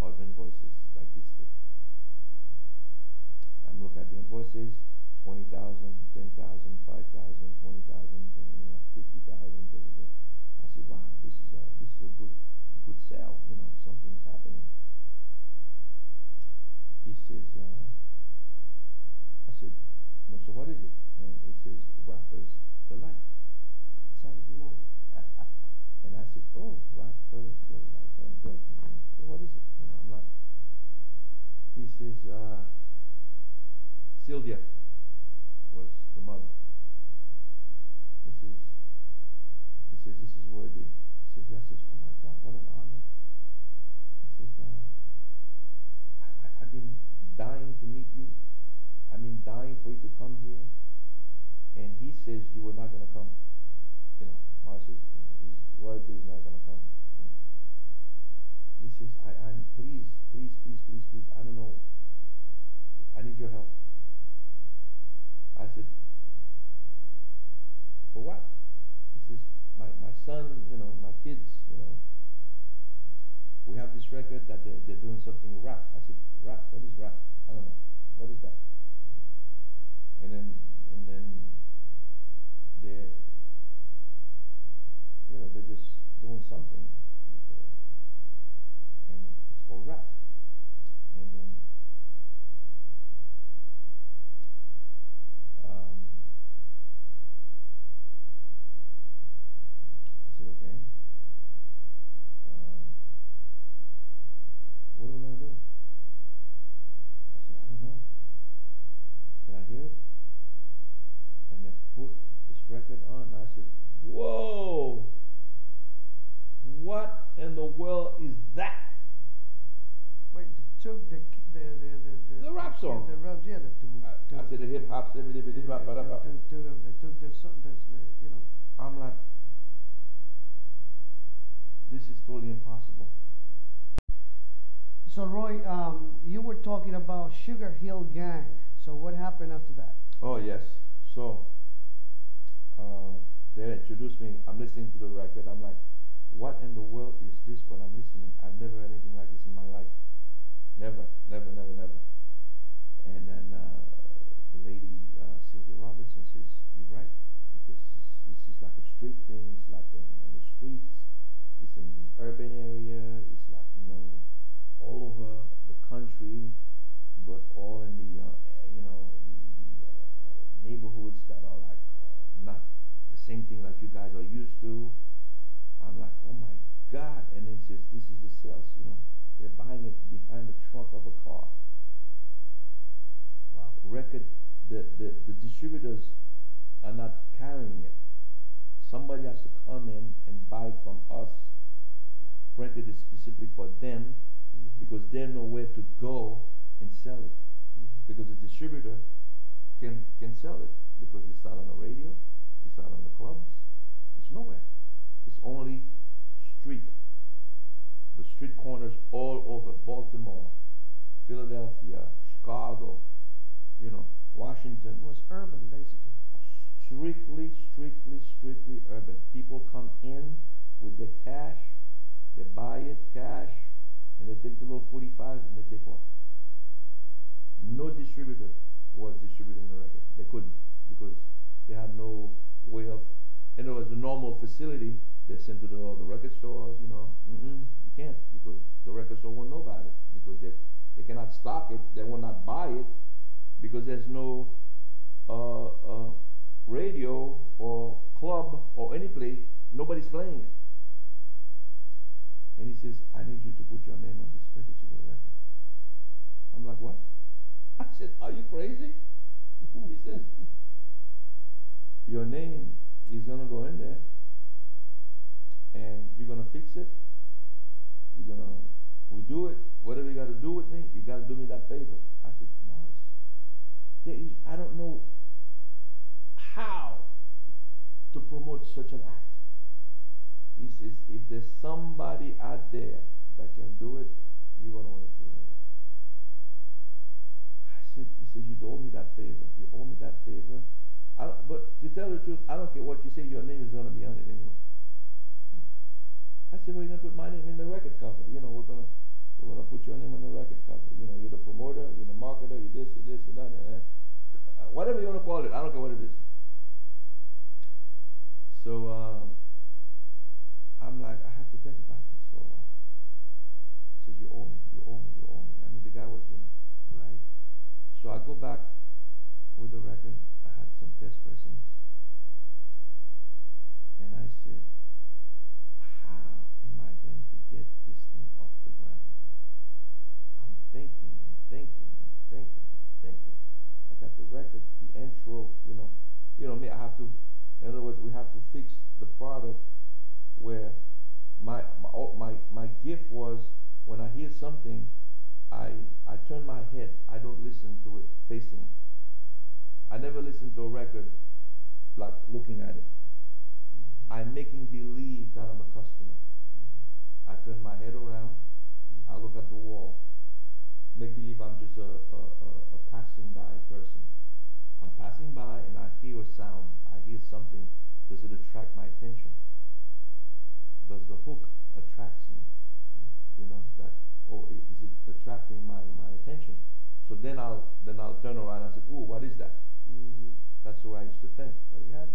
of invoices like this thick. I'm looking at the invoices, 20,000, 10,000, 5,000, 20,000, 50,000. I said, wow, this is a good sale. Something is happening. He says, I said, no, so what is it? And it says, Rappers Delight. 79. And I said, oh, Rappers Delight. Oh, great. So what is it? I'm like, he says, Sylvia was the mother. He says, this is Roy B. Sylvia says, oh my God, what an honor. He says, I've been dying to meet you. I've been dying for you to come here. And he says you were not going to come. Mara says, Roy B is not going to come. He says, I'm please, I don't know. I need your help. I said, for what? He says, my son, my kids, we have this record that they're doing something with rap. I said, rap? What is rap? I don't know. What is that? And then they're just doing something with and it's called rap. And then I said, okay. What are we gonna do? I said, I don't know. Can I hear it? And they put this record on. I said, whoa! What in the world is that? Wait, they took the rap song. The rap, yeah, I said the hip hop, they took the I'm like, this is totally impossible. So Roy, you were talking about Sugar Hill Gang. So what happened after that? Oh yes. So they introduced me. I'm listening to the record. I'm like, what in the world is this when I'm listening? I've never heard anything like this in my life. Never. And then the lady, Sylvia Robertson, says, you're right, because this neighborhoods that are like not the same thing that you guys are used to. I'm like, oh my God. And then says, this is the sales, you know. They're buying it behind the trunk of a car. Wow. Record, the distributors are not carrying it. Somebody has to come in and buy it from us. Yeah. Printed it specifically for them because they know where to go and sell it. Because the distributor can sell it because it's not on the radio, it's not on the clubs, it's nowhere. It's only street. The street corners all over Baltimore, Philadelphia, Chicago, you know, Washington. It was urban, basically. Strictly urban. People come in with their cash, they buy it cash, and they take the little 45s and they take off. No distributor was distributing the record. They couldn't because they had no way of. And it was a normal facility. They sent to all the record stores. You know, you can't because the record store won't know about it because they cannot stock it. They will not buy it because there's no radio or club or any place. Nobody's playing it. And he says, I need you to put your name on this record. I'm like, what? I said, are you crazy? He says, your name is going to go in there and you're going to fix it. We do it. Whatever you got to do with me, you got to do me that favor. I said, Morris, I don't know how to promote such an act. He says, if there's somebody out there that can do it, you're going to want to do it. He says, you owe me that favor. You owe me that favor. But to tell the truth, I don't care what you say, your name is going to be on it anyway. I said, well, you're going to put my name in the record cover. You know, we're going to put your name on the record cover. You know, you're the promoter, you're the marketer, you're this, and that, and that. Whatever you want to call it, I don't care what it is. So I'm like, I have to think about this for a while. He says, you owe me. I mean, the guy was, you know. Right. So I go back with the record. I had some test pressings. And I said, how am I going to get this thing off the ground? I'm thinking. I got the record, the intro, you know me, I have to, in other words, we have to fix the product where my gift was when I hear something, I turn my head. I don't listen to it facing. I never listen to a record like looking at it. I'm making believe that I'm a customer. I turn my head around. I look at the wall. Make believe I'm just a passing by person. I'm passing by and I hear a sound. I hear something. Does it attract my attention? Does the hook attract me? You know that. Or is it attracting my attention? So then I'll turn around and I said, "Ooh, what is that?" That's the way I used to think. But he had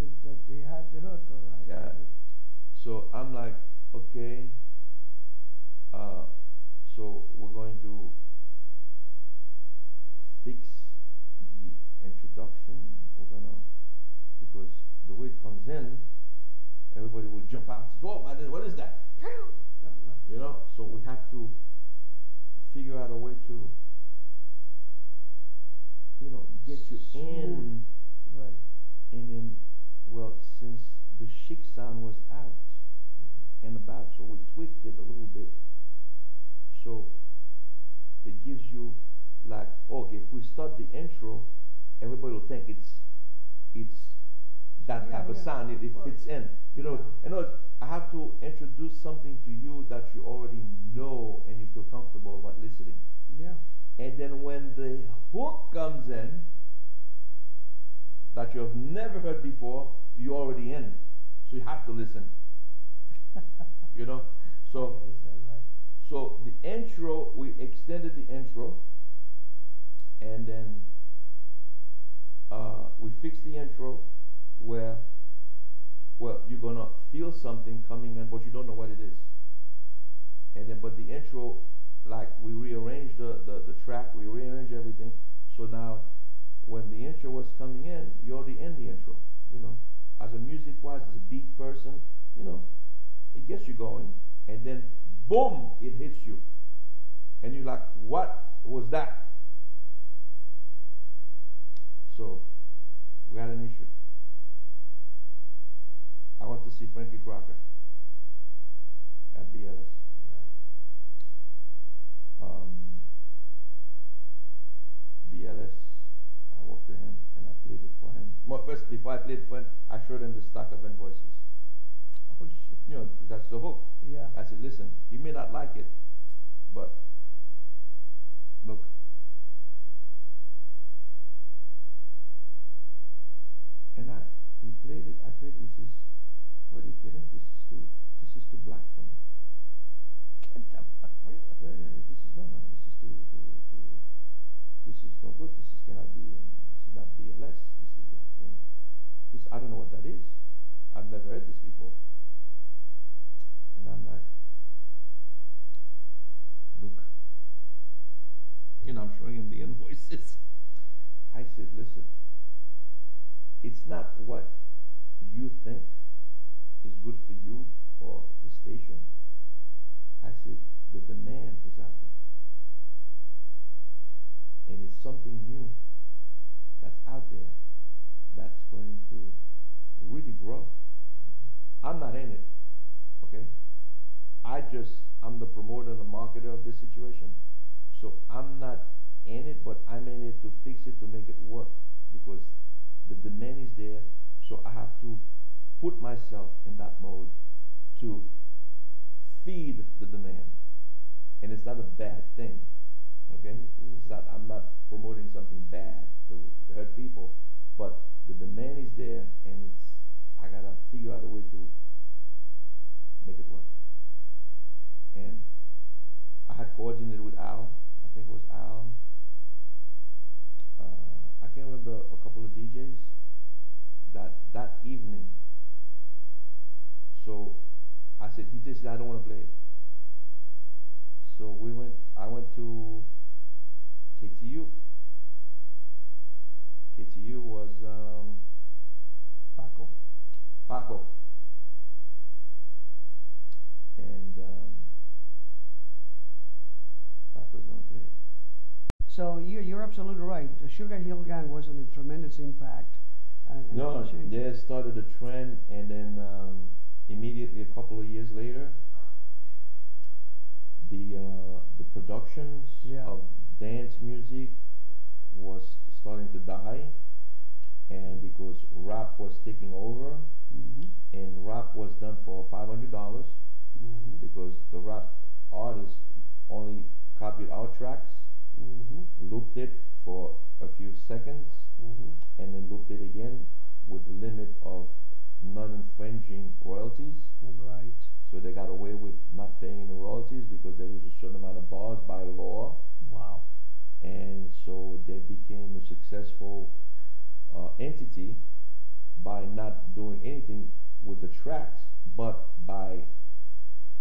the hook, all right. Yeah. So I'm like, okay. So we're going to fix the introduction. We're gonna, because the way it comes in, everybody will jump out. Whoa, what is that? You know. So we have to figure out a way to, get you in. Right. And then, well, since the chic sound was out and about, so we tweaked it a little bit. So it gives you like, okay, if we start the intro, everybody will think it's that type of sound. It fits in. I have to introduce something to you that you already know and you feel comfortable about listening. Yeah. And then when the hook comes in, that you have never heard before, you're already in. So you have to listen. So is that right? So the intro, we extended the intro, and then we fixed the intro where, well, you're gonna feel something coming in, but you don't know what it is. And then, but the intro, like we rearranged the track, we rearranged everything. So now when the intro was coming in, you already in the intro. You know, as a music wise, as a beat person, you know, it gets you going, and then boom, it hits you, and you're like, what was that? So we had an issue. I went to see Frankie Crocker at BLS. BLS, I worked with him and I played it for him. Well, first, before I played it for him, I showed him the stack of invoices. Oh shit. You know, that's the hook. Yeah. I said, listen, you may not like it, but look. And he played it, I played it, he says, what are you kidding? This is too black for me. Get the fuck, really? Yeah, this is no, this is this is no good, this cannot be, this is not BLS, this is like, you know, this, I don't know what that is. I've never heard this before. And I'm like, look, you know, I'm showing him the invoices. I said, listen, it's not what you think is good for you or the station. I said, the demand is out there. And it's something new that's out there that's going to really grow. I'm not in it, okay? I'm the promoter and the marketer of this situation. So I'm not in it, but I'm in it to fix it, to make it work, because the demand is there. So I have to put myself in that mode to feed the demand. And it's not a bad thing, okay? It's not, I'm not promoting something bad to hurt people, but the demand is there, and I gotta figure out a way to make it work. And I had coordinated with Al. I think it was Al. I can't remember a couple of DJs that evening. So I said, he just said, I don't want to play it. So I went to KTU. KTU was Paco. And Paco's gonna play it. So you're absolutely right. The Sugar Hill Gang was a tremendous impact. No, they started a trend, and then immediately a couple of years later, the productions of dance music was starting to die, and because rap was taking over, and rap was done for $500, because the rap artists only copied our tracks, looped it for a few seconds, and then looped it again with the limit of non-infringing royalties. Right. So they got away with not paying any royalties because they use a certain amount of bars by law. Wow. And so they became a successful entity by not doing anything with the tracks, but by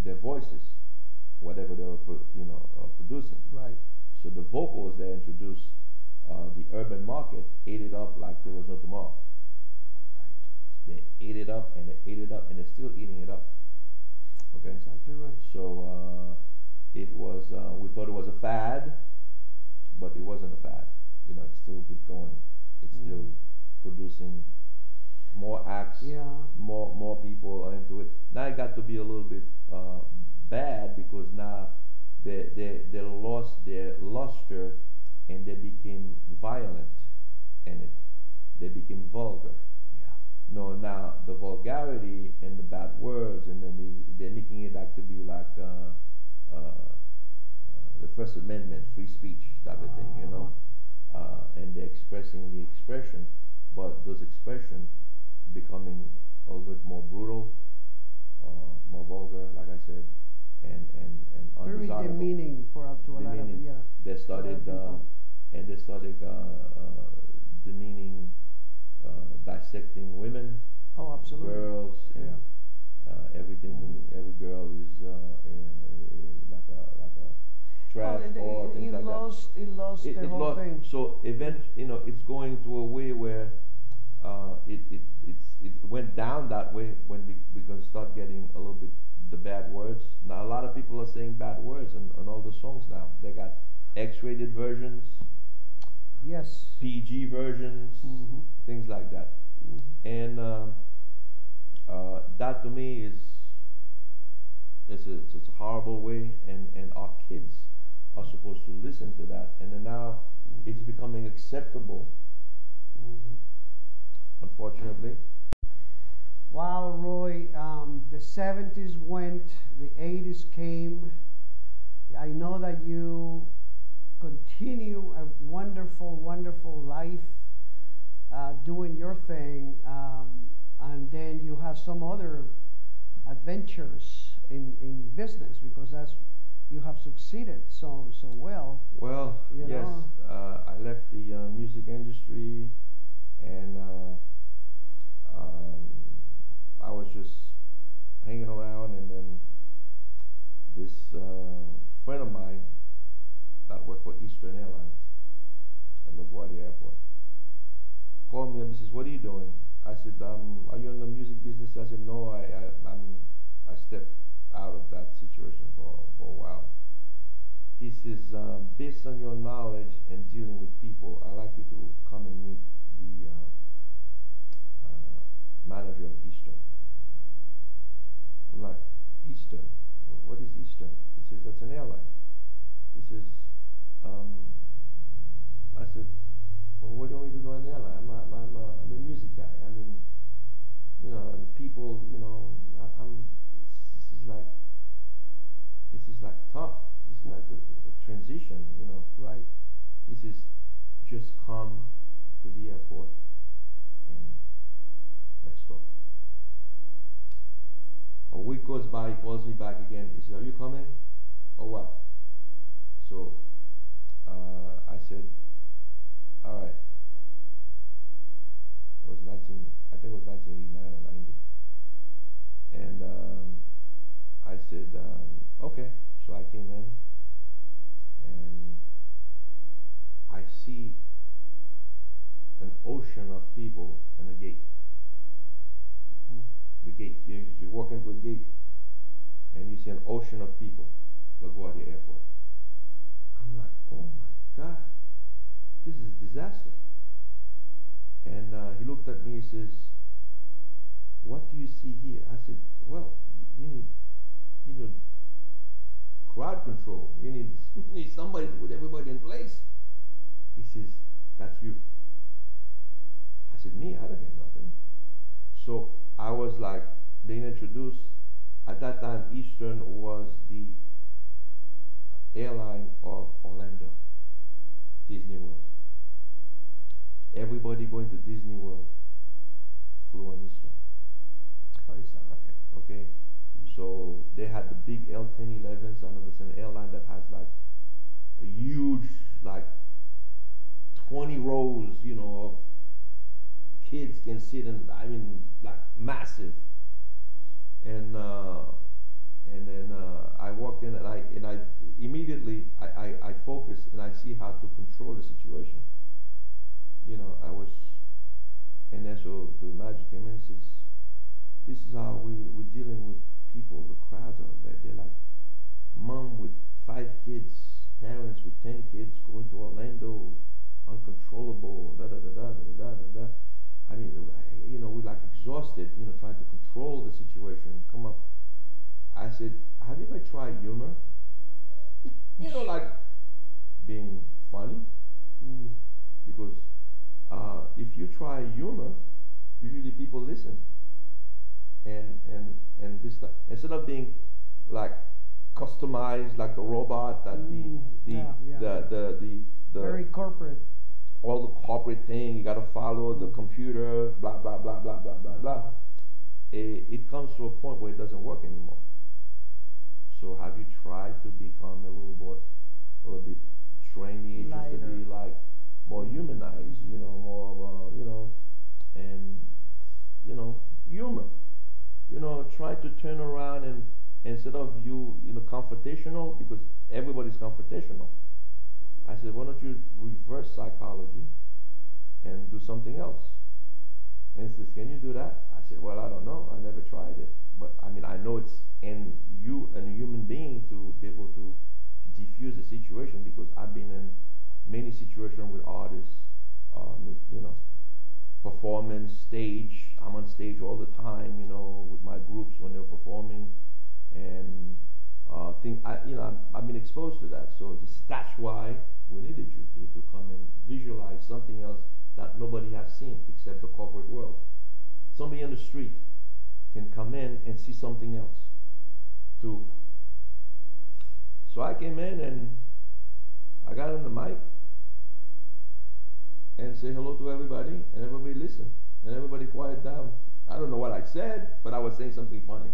their voices, whatever they were producing. Right. So the vocals they introduced, the urban market ate it up like there was no tomorrow. Right. They ate it up, and they ate it up, and they're still eating it up. Okay. Exactly right. So it was. We thought it was a fad, but it wasn't a fad. You know, it still kept going. It's still producing more acts. Yeah. More people are into it. Now it got to be a little bit bad because now they lost their luster, and they became violent in it. They became vulgar. No, now the vulgarity and the bad words, and then they're making it like to be like the First Amendment, free speech type of thing, you know, and they're expressing the expression, but those expressions becoming a little bit more brutal, more vulgar, like I said, and undesirable. Very demeaning for up to a lot of They started demeaning. Dissecting women, absolutely, girls, and everything. Every girl is like a trash or things like that. It lost the whole thing. So it's going to a way where it went down that way because start getting a little bit the bad words. Now a lot of people are saying bad words on all the songs now. They got X-rated versions, yes, PG versions, things like that. And that to me is it's a horrible way, and our kids are supposed to listen to that, and then now it's becoming acceptable, unfortunately. Wow, Roy, the 70s went, the 80s came. I know that you continue a wonderful, wonderful life doing your thing, and then you have some other adventures in business, because you have succeeded so well. Well, yes, I left the music industry, and I was just hanging around, and then this friend of mine that worked for Eastern Airlines at LaGuardia Airport called me up and says, "What are you doing?" I said, "Are you in the music business?" I said, "No, I stepped out of that situation for a while." He says, "Based on your knowledge and dealing with people, I'd like you to come and meet the manager of Eastern." I'm like, "Eastern? What is Eastern?" He says, "That's an airline." He says, I said, "Well, what do you want me to do on an airline? I'm a music guy. I mean, people, this is like tough. This is like the transition, Right. He says, just come to the airport and let's talk." A week goes by, he calls me back again. He says, "Are you coming or what?" So I said, "All right." I think it was 1989 or 90. And I said, "Okay." So I came in, and I see an ocean of people in a gate. The gate, you walk into a gate, and you see an ocean of people, LaGuardia Airport. I'm like, "Oh my God, this is a disaster." And he looked at me, he says, "What do you see here?" I said, "Well, you need crowd control. You need somebody to put everybody in place." He says, "That's you." I said, "Me? I don't get nothing." So I was like being introduced. At that time, Eastern was the airline of Orlando, Disney World. Everybody going to Disney World flew on Eastern. Oh, is that right? Okay, so they had the big L1011s. I know there's an airline that has like a huge, like 20 rows, of kids can sit in. I mean, like massive. And then I walked in, and I immediately I focused, and I see how to control the situation. I was, and then so the manager came in and says, "This is how we're dealing with people. The crowds they're like mom with 5 kids, parents with 10 kids going to Orlando, uncontrollable, da da da da da da da da." I mean, we're like exhausted, trying to control the situation. Come up. I said, "Have you ever tried humor? Like being funny? Because if you try humor, usually people listen. And this stuff, instead of being like customized like the robot that the very corporate, all the corporate thing, you got to follow the computer, blah blah blah blah blah blah blah. It comes to a point where it doesn't work anymore. So have you tried to become a little bit train the agents to be like more humanized, more and humor, try to turn around and instead of you know confrontational, because everybody's confrontational, I said, why don't you reverse psychology and do something else? And he says, can you do that? I said, well, I don't know. I never tried it. But I mean, I know it's in you and a human being to be able to diffuse a situation, because I've been in many situations with artists, you know, performance, stage. I'm on stage all the time, you know, with my groups when they're performing. And I've been exposed to that. So that's why we needed you here to come and visualize something else that nobody has seen except the corporate world. Somebody on the street can come in and see something else too. So I came in and I got on the mic and say hello to everybody, and everybody listened, and everybody quiet down. I don't know what I said, but I was saying something funny.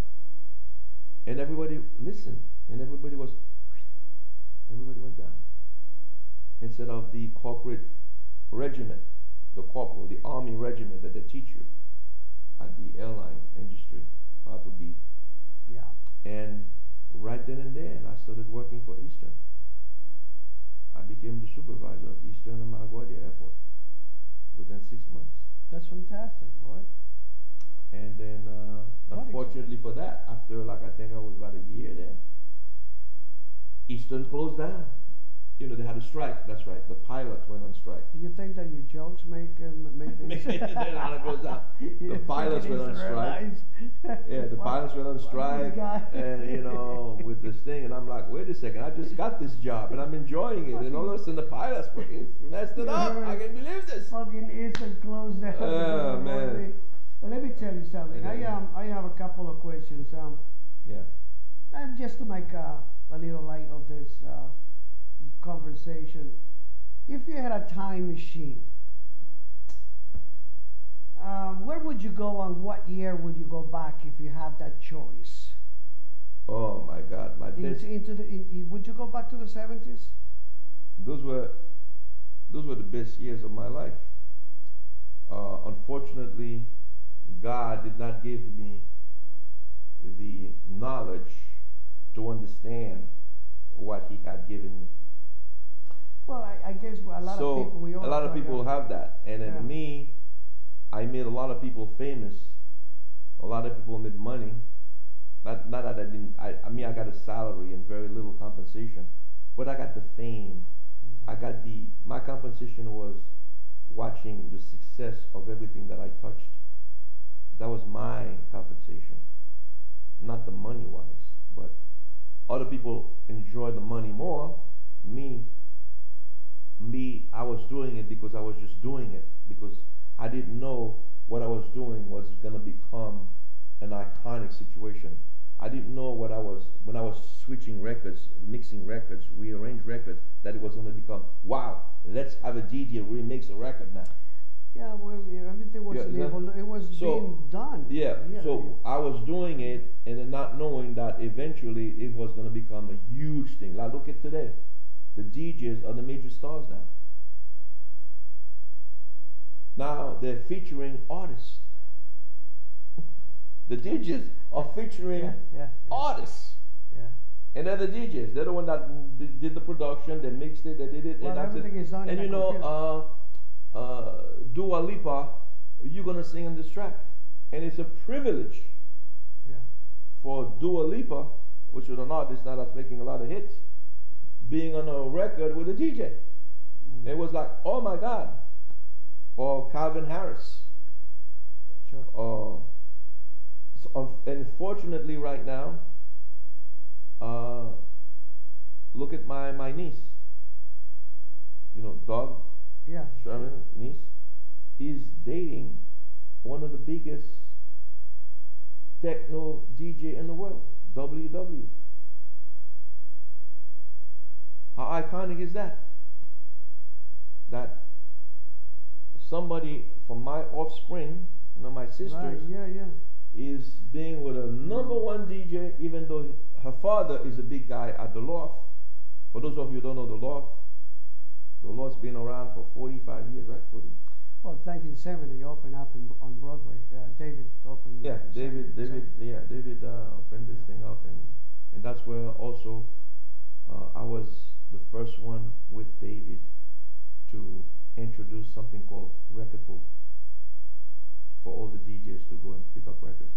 And everybody listened, and everybody went down. Instead of the corporate regiment, the corporal, the army regiment that they teach you at the airline industry, how to be. Yeah. And right then and there, I started working for Eastern. I became the supervisor of Eastern and LaGuardia Airport within 6 months. That's fantastic, boy. And then, unfortunately for that, after I think I was about a year there, Eastern closed down. You know, they had a strike. That's right. The pilots went on strike. Do you think that your jokes make this? Goes down. The pilots went on strike. Yeah, the pilots went on strike, and you know, with this thing, and I'm like, wait a second, I just got this job, and I'm enjoying it, and all of a sudden the pilots fucking messed it up. I can't believe this. Fucking Eastern closed down. Oh man. Well, let me tell you something. I have a couple of questions. Yeah. And just to make a little light of this conversation, if you had a time machine, where would you go, and what year would you go back if you have that choice? Oh my God, my best. Would you go back to the 70s? Those were the best years of my life. Unfortunately, God did not give me the knowledge to understand what He had given me. Well, I guess a lot of people have that, and in me, I made a lot of people famous. A lot of people made money. Not that I didn't. I got a salary and very little compensation, but I got the fame. Mm-hmm. My compensation was watching the success of everything that I touched. That was my compensation, not the money wise, but other people enjoy the money more. Me, I was doing it because I was just doing it, because I didn't know what I was doing was going to become an iconic situation. I didn't know when I was switching records, mixing records, rearrange records, that it was going to become, wow, let's have a DJ remix a record now. Yeah, well, everything was being done. Yeah, so I was doing it and then not knowing that eventually it was going to become a huge thing. Like, look at today. The DJs are the major stars now. Now they're featuring artists. The DJs are featuring artists. Yeah. And they're the DJs. They're the one that did the production, they mixed it, they did it. Well, and everything is done. And you know, Dua Lipa, you're going to sing on this track. And it's a privilege for Dua Lipa, which is an artist now that's making a lot of hits, being on a record with a DJ. It was like, oh my God. Or Calvin Harris. Sure. Unfortunately right now, look at my niece. You know, Doug Sherman's niece is dating one of the biggest techno DJ in the world, WW. How iconic is that? That somebody from my offspring, my sisters, is being with a #1 DJ, even though her father is a big guy at the L.O.V. For those of you who don't know the L.O.V, the L.O.V's been around for 45 years, right? 40. Well, 1970 opened up on Broadway. David opened. Yeah, David opened this thing up, and And that's where also I was the first one with David to introduce something called record pool for all the DJs to go and pick up records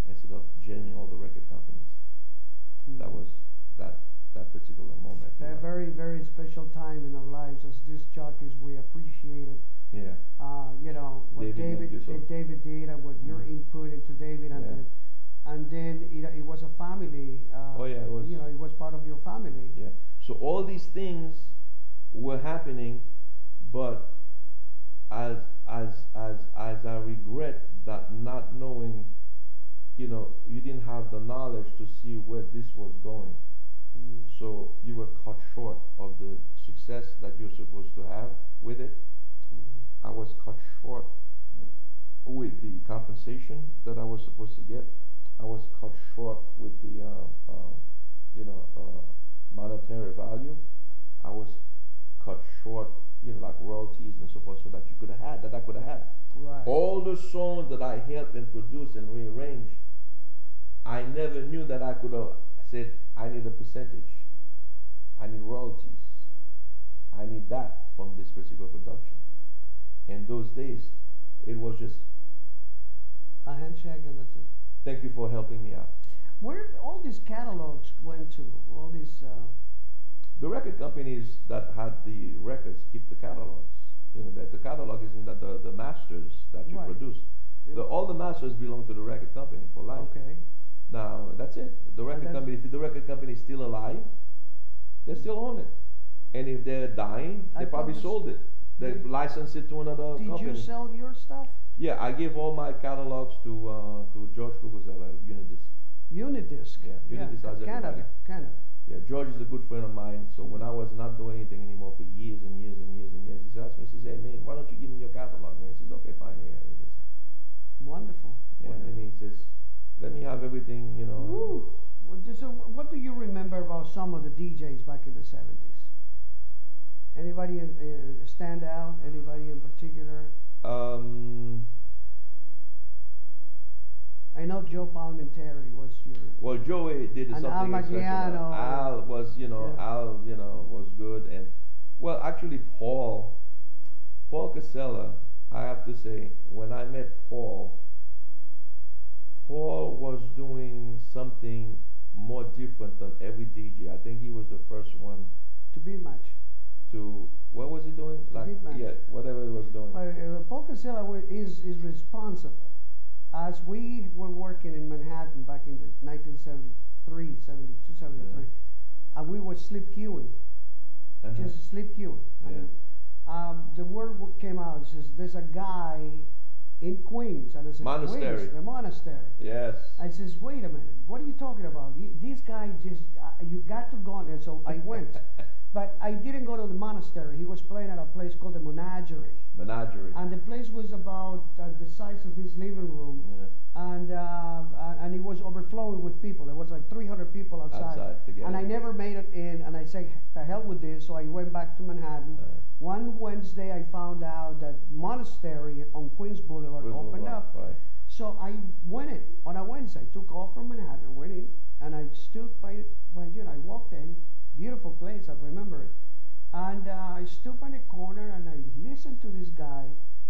instead of jamming all the record companies. That was that particular moment. A very, very special time in our lives as disc jockeys. We appreciate it. Yeah. You know what David did and what your input into David and then it was a family. Oh yeah, it was. You know, it was part of your family. Yeah. So all these things were happening, but as I regret that not knowing, you know, you didn't have the knowledge to see where this was going. So you were cut short of the success that you're supposed to have with it. I was cut short with the compensation that I was supposed to get. I was cut short with the monetary value. I was cut short, you know, like royalties and so forth, so that you could have had, that I could have had. Right. All the songs that I helped and produced and rearranged, I never knew that I could have said, I need a percentage. I need royalties. I need that from this particular production. In those days, it was just a handshake and that's it. Thank you for helping me out. Where all these catalogs went to? All these. The record companies that had the records keep the catalogs. You know that the catalog is in that the masters that you produce. All the masters belong to the record company for life. Okay. Now that's it. The record company. If the record company is still alive, they still own it. And if they're dying, they probably sold it. They licensed it to another company. Did you sell your stuff? Yeah, I gave all my catalogs to George Cucuzella, Unidisc. Unidisc. Yeah, Unidisc has everybody. Canada. Yeah, George is a good friend of mine. So when I was not doing anything anymore for years and years and years and years, he asked me, he says, "Hey man, why don't you give me your catalog?" Man, I says, "Okay, fine, here it is." Wonderful. Yeah, wonderful. And he says, "Let me have everything, you know." Woo. So what do you remember about some of the DJs back in the 70s? Anybody stand out? Anybody in particular? I know Joe Palminteri was your. Well, Joey did something Al exceptional. Al was, Al, was good, and well, actually, Paul Casella. I have to say, when I met Paul was doing something more different than every DJ. I think he was the first one to beat match. What was he doing? Yeah, whatever he was doing. Paul Casella is responsible. As we were working in Manhattan back in the 1973, 72, 73, and we were slip queuing, just slip queuing. The word came out, it says, there's a guy in Queens, and I said, Monastery. Queens, the monastery. Yes. I says, wait a minute, what are you talking about? This guy just, you got to go on there. So I went. But I didn't go to the monastery. He was playing at a place called the Menagerie. Menagerie. And the place was about the size of this living room. Yeah. And it was overflowing with people. There was like 300 people outside. And I never made it in. And I said, the hell with this. So I went back to Manhattan. One Wednesday, I found out that monastery on Queens Boulevard opened up. Right. So I went in on a Wednesday. Took off from Manhattan, went in, and I stood by you. I walked in. Beautiful place, I remember it. And I stood by the corner and I listened to this guy,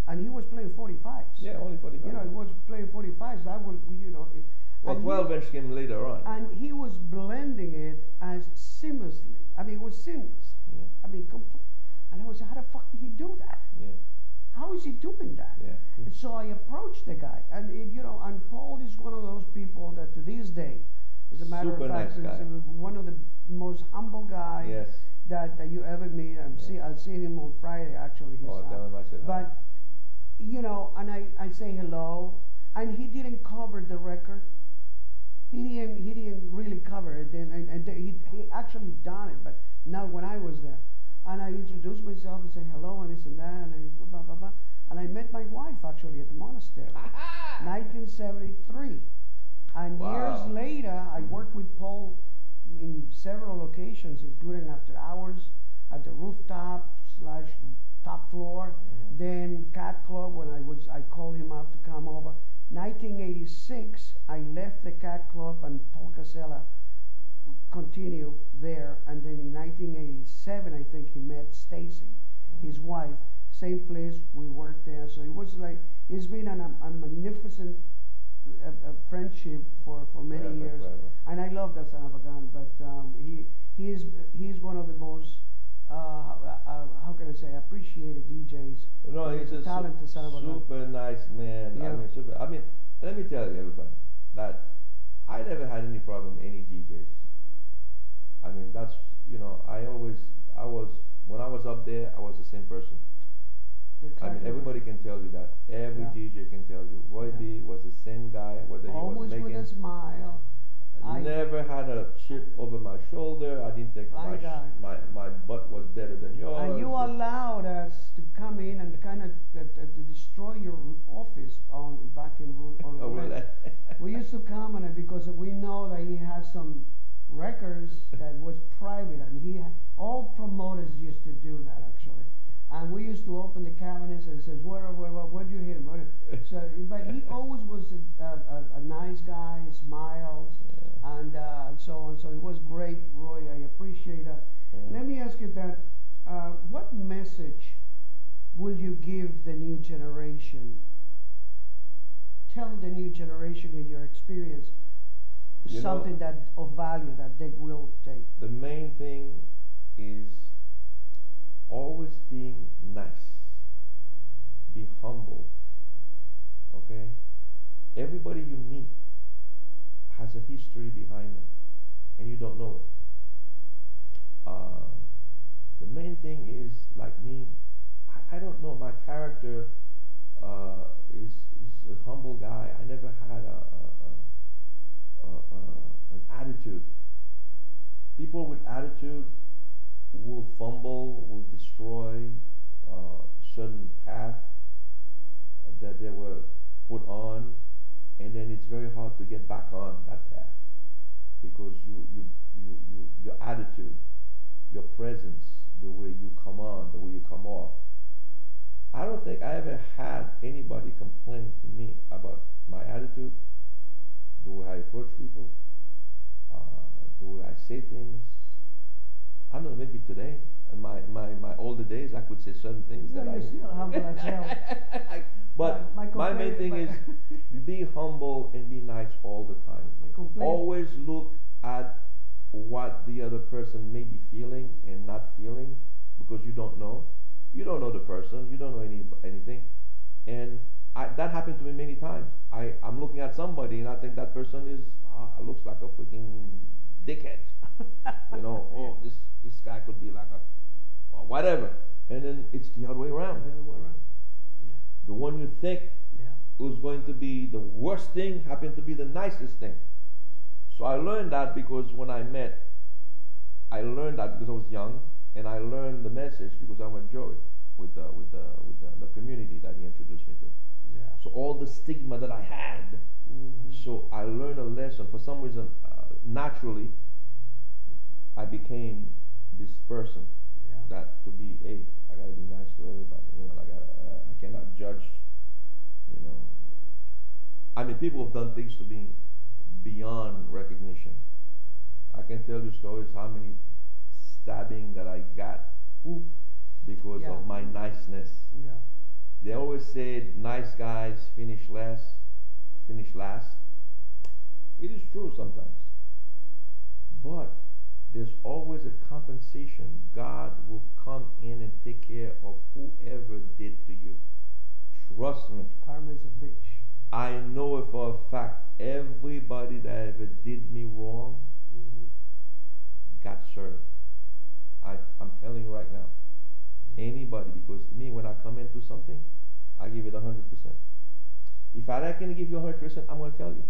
and he was playing 45s. Yeah, only 45s. You know, he was playing 45s. That was, well, 12-inch came later on. And he was blending it as seamlessly. I mean, it was seamless. Yeah. I mean, complete. And I was, how the fuck did he do that? Yeah. How is he doing that? Yeah. And so I approached the guy, and and Paul is one of those people that to this day, as a matter of fact, nice guy. One of the most humble guys that you ever meet. I'll see him on Friday actually. Tell him I said hi. But and I say hello, and he didn't cover the record. He didn't really cover it. And he actually done it, but not when I was there. And I introduced myself and say hello and this and that, and I met my wife actually at the monastery, 1973. And years later, I worked with Paul in several locations, including after hours at the rooftop / top floor. Then Cat Club, when I called him up to come over. 1986, I left the Cat Club, and Paul Casella continue there, and then in 1987, I think he met Stacy, his wife. Same place we worked there, so it was like it's been a magnificent friendship for many years, and I love that son of a gun. But he's one of the most how can I say appreciated DJs. No, he's a talented son of a gun. Super nice man. Yeah. I mean, let me tell you everybody that I never had any problem with any DJs. I mean, that's, I was when I was up there, I was the same person. Exactly. I mean, everybody can tell you that. Every DJ can tell you. Roy B was the same guy, whether always he was making. Always with a smile. I never had a chip over my shoulder. I didn't think my butt was better than yours. And you allowed us to come in and kind of destroy your office back in Roulette. We used to come and because we know that he has some records that was private, and all promoters used to do that actually. And we used to open the cabinets and says, where'd you hit him? So, but he always was a nice guy, smiles, and so on. So it was great, Roy. I appreciate that. Let me ask you that. What message will you give the new generation? Tell the new generation in your experience something that of value that they will take. The main thing is always being nice. Be humble. Okay? Everybody you meet has a history behind them, and you don't know it. The main thing is, like me, I don't know, my character is a humble guy. I never had an attitude. People with attitude will fumble, will destroy certain path that they were put on, and then it's very hard to get back on that path because your attitude, your presence, the way you come on, the way you come off. I don't think I ever had anybody complain to me about my attitude, the way I approach people, the way I say things. I don't know, maybe today, in my older days, I could say certain things that I still humble as hell. But my main thing is be humble and be nice all the time. Always look at what the other person may be feeling and not feeling, because you don't know. You don't know the person. You don't know anything. And that happened to me many times. I'm looking at somebody and I think that person looks like a freaking dickhead. Oh, this guy could be like or whatever. And then it's the other way around. The one you think was going to be the worst thing happened to be the nicest thing. So I learned that because I learned that because I was young, and I learned the message because I went Joey with the community that he introduced me to. Yeah. So all the stigma that I had, so I learned a lesson. For some reason, naturally, I became this person that to be, hey, I gotta be nice to everybody. I cannot judge. I mean, people have done things to me beyond recognition. I can tell you stories how many stabbing that I got because of my niceness. Yeah. They always said nice guys finish last. It is true sometimes. But there's always a compensation. God will come in and take care of whoever did to you. Trust me. Karma is a bitch. I know it for a fact. Everybody that ever did me wrong got served. I'm telling you right now. Anybody, because me, when I come into something, I give it 100%. If I can give you 100%, I'm going to tell you.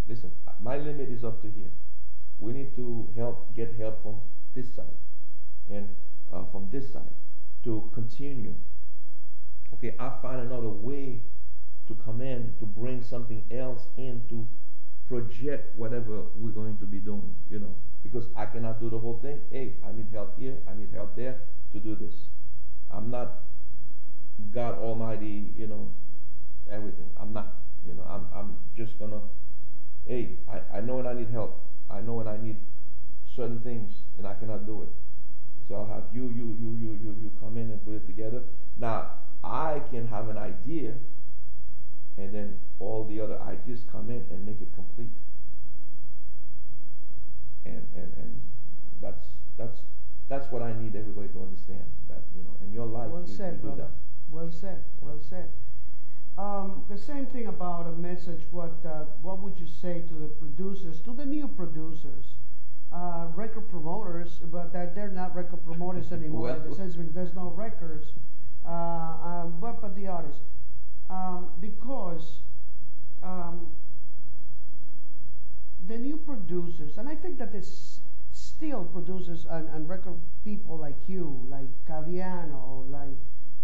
Listen, my limit is up to here. We need to get help from this side and from this side to continue. Okay, I find another way to come in, to bring something else in, to project whatever we're going to be doing, because I cannot do the whole thing. Hey, I need help here, I need help there to do this. I'm not God Almighty, everything. I'm not, I'm just gonna, hey, I know when I need help. I know when I need certain things, and I cannot do it. So I'll have you come in and put it together. Now I can have an idea, and then all the other ideas come in and make it complete. And that's what I need everybody to understand. That in your life, well said, you do brother. that. Well said. Well said. The same thing about a message. What would you say to the producers, to the new producers, record promoters, but that they're not record promoters anymore Well, in the sense because there's no records, but the artists, because the new producers, and I think that there's still producers and record people like you, like Caviano,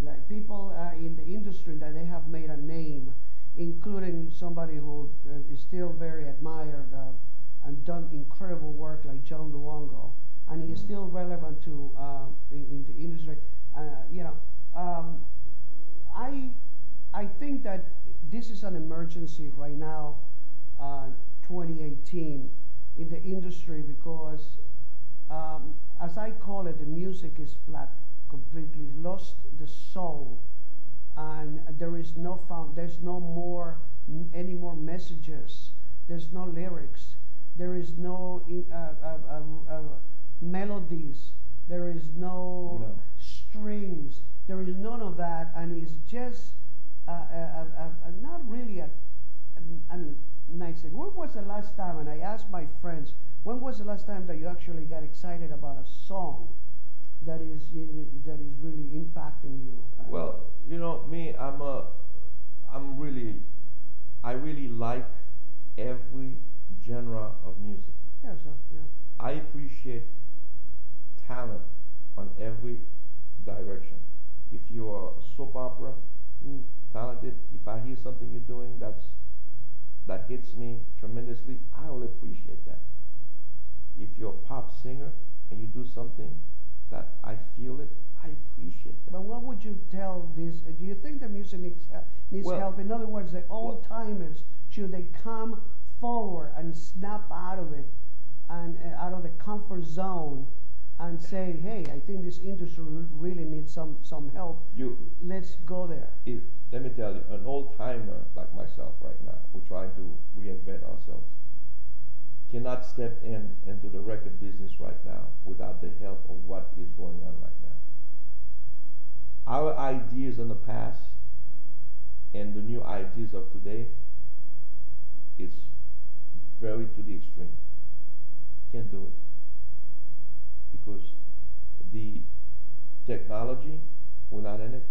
like people in the industry that they have made a name, including somebody who is still very admired and done incredible work like John Luongo, and he is still relevant to in the industry. I think that this is an emergency right now, 2018, in the industry because, as I call it, the music is flat, completely lost the soul, and there's no more any more messages. There's no lyrics. There is no melodies. There is no strings. There is none of that, and it's just not really nice thing. When was the last time? And I asked my friends, when was the last time that you actually got excited about a song that is really impacting you? Well, me, I really like every genre of music. Yeah, so yeah. I appreciate talent on every direction. If you're a soap opera, talented, if I hear something you're doing that hits me tremendously, I will appreciate that. If you're a pop singer and you do something that I feel it, I appreciate that. But what would you tell this? Do you think the music needs help? In other words, the old timers, should they come forward and snap out of it and out of the comfort zone and say, hey, I think this industry really needs some help. Let's go there. Let me tell you, an old timer like myself right now, we're trying to reinvent ourselves, cannot step into the record business right now without the help of what is going on right now. Our ideas in the past and the new ideas of today, it's very to the extreme. Can't do it. Because the technology, we're not in it.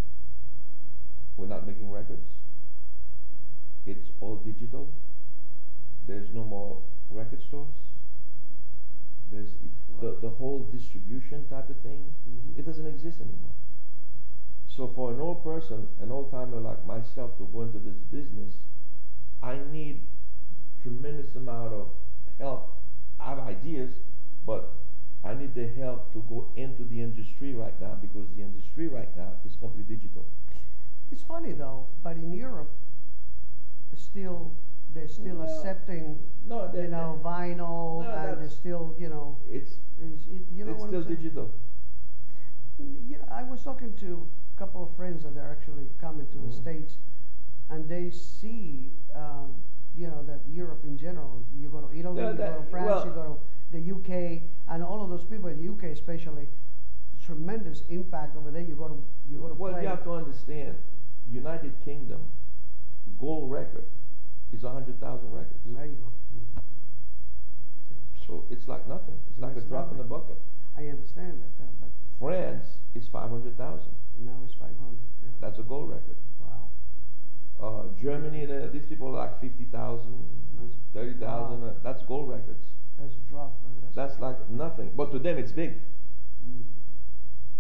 We're not making records. It's all digital. There's no more record stores. There's the whole distribution type of thing. It doesn't exist anymore. So for an old person, an old timer like myself to go into this business, I need tremendous amount of help. I have ideas, but I need the help to go into the industry right now because the industry right now is completely digital. It's funny though, but in Europe, they're still accepting, vinyl, and they're still, it's still digital. I was talking to a couple of friends that are actually coming to the States, and they see, that Europe in general, you go to Italy, you go to France, you go to the UK, and all of those people in the UK especially, tremendous impact over there. You go to Well, play. you have to understand, United Kingdom, gold record is 100,000 records. There you go. So it's like nothing. It's like a drop in the bucket. I understand that, but France is 500,000. now it's 500. Yeah. That's a gold record. Wow. Germany, these people are like 50,000, 30,000. Wow. That's gold records. That's a drop. That's like nothing. But to them, it's big.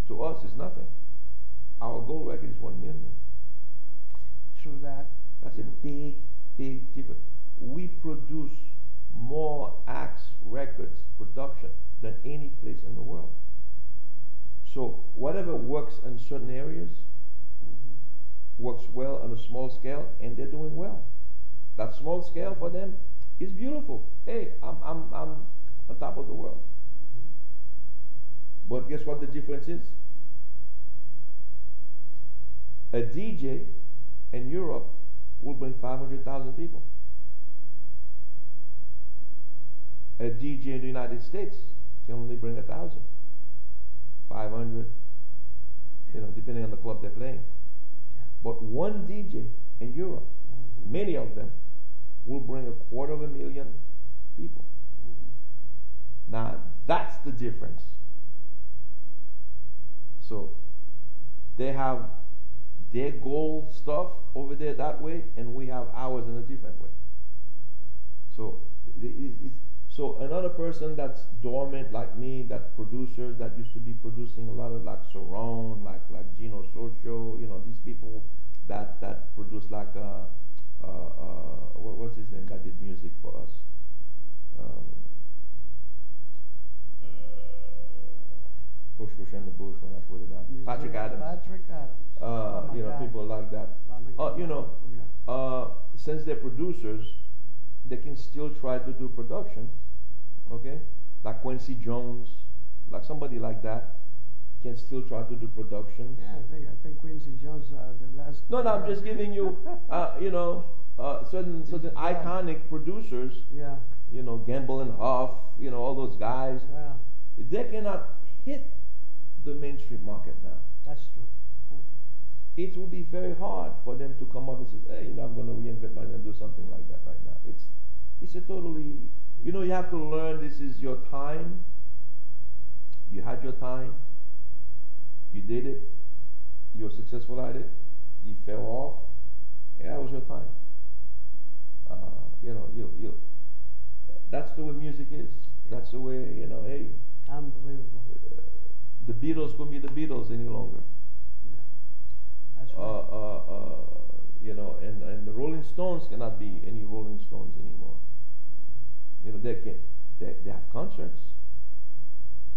To us, it's nothing. Our gold record is 1 million. True that. That's a big, big difference. We produce more acts, records, production than any place in the world. So whatever works in certain areas works well on a small scale, and they're doing well. That small scale for them is beautiful. Hey, I'm on top of the world. But guess what the difference is? A DJ in Europe will bring 500,000 people. A DJ in the United States can only bring 1,000, 500, depending on the club they're playing. Yeah. But one DJ in Europe, many of them, will bring 250,000 people. Now that's the difference. So they have their goal stuff over there that way, and we have ours in a different way. So so another person that's dormant like me, that producers that used to be producing a lot of like Saron, like Gino Socio, these people that produce like what's his name that did music for us? Push in the bush when I put it out. Patrick Adams. Patrick Adams. People like that. Since they're producers, they can still try to do production. Okay, like Quincy Jones, like somebody like that, can still try to do productions. Yeah, I think Quincy Jones the last. No, I'm just giving you, certain iconic producers. Yeah. Gamble and Huff, all those guys. Yeah. They cannot hit the mainstream market now. That's true. It will be very hard for them to come up and say, hey, I'm going to reinvent myself and do something like that right now. It's a totally, you have to learn this is your time. You had your time. You did it. You were successful at it. You fell off. Yeah, that was your time. That's the way music is. Yeah. That's the way, hey. Unbelievable. The Beatles couldn't be the Beatles any longer. Yeah. That's right. And the Rolling Stones cannot be any Rolling Stones anymore. They have concerts,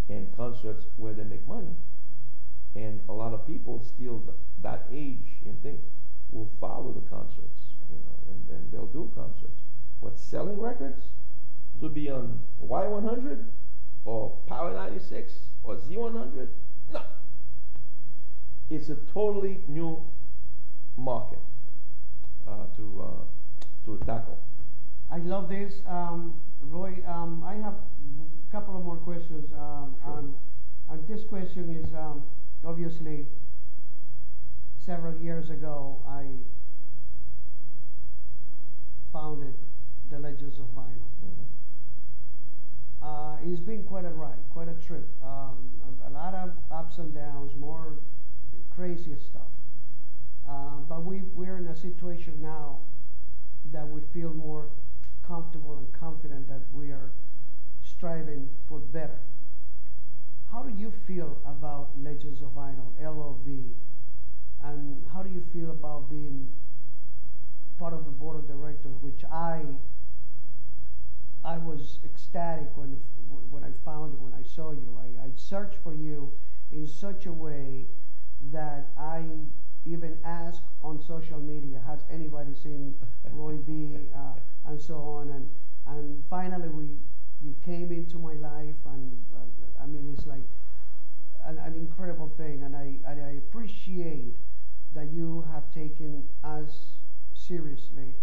and concerts where they make money, and a lot of people still that age and thing will follow the concerts, and they'll do concerts. But selling records to be on Y100 or Power 96 or Z100, no. It's a totally new market to tackle. I love this, Roy. I have a couple of more questions. Sure. And this question is obviously several years ago I founded the Legends of Vinyl. It's been quite a ride, quite a trip. A lot of ups and downs, more crazy stuff. But we're in a situation now that we feel more comfortable and confident that we are striving for better. How do you feel about Legends of Vinyl, L.O.V, and how do you feel about being part of the board of directors, which I was ecstatic when I found you, when I saw you. I searched for you in such a way that I even asked on social media, has anybody seen Roy B, and so on, and finally you came into my life, and I mean, it's like an incredible thing, and I appreciate that you have taken us seriously,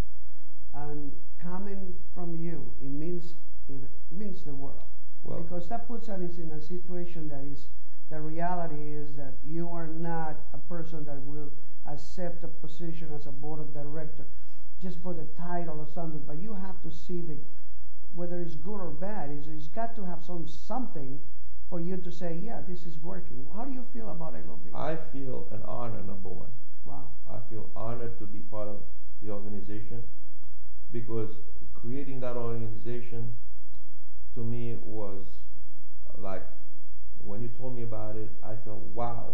and coming from you, it means the world. Well, because that puts us in a situation that is, the reality is that you are not a person that will accept a position as a board of director just for the title or something, but you have to see whether it's good or bad. It's got to have something for you to say, yeah, this is working. How do you feel about L.O.V? I feel an honor, number one. Wow. I feel honored to be part of the organization, because creating that organization to me was like, when you told me about it, I felt, wow,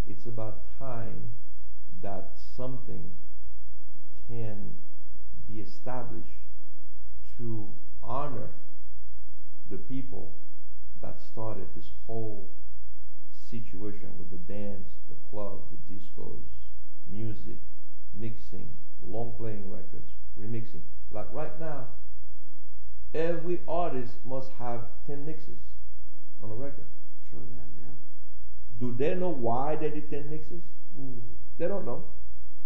it's about time that something can be established to honor the people that started this whole situation with the dance, the club, the discos, music, mixing, long playing records, remixing. Like right now, every artist must have 10 mixes on a record. True that, yeah. Do they know why they did 10 mixes? Mm. They don't know.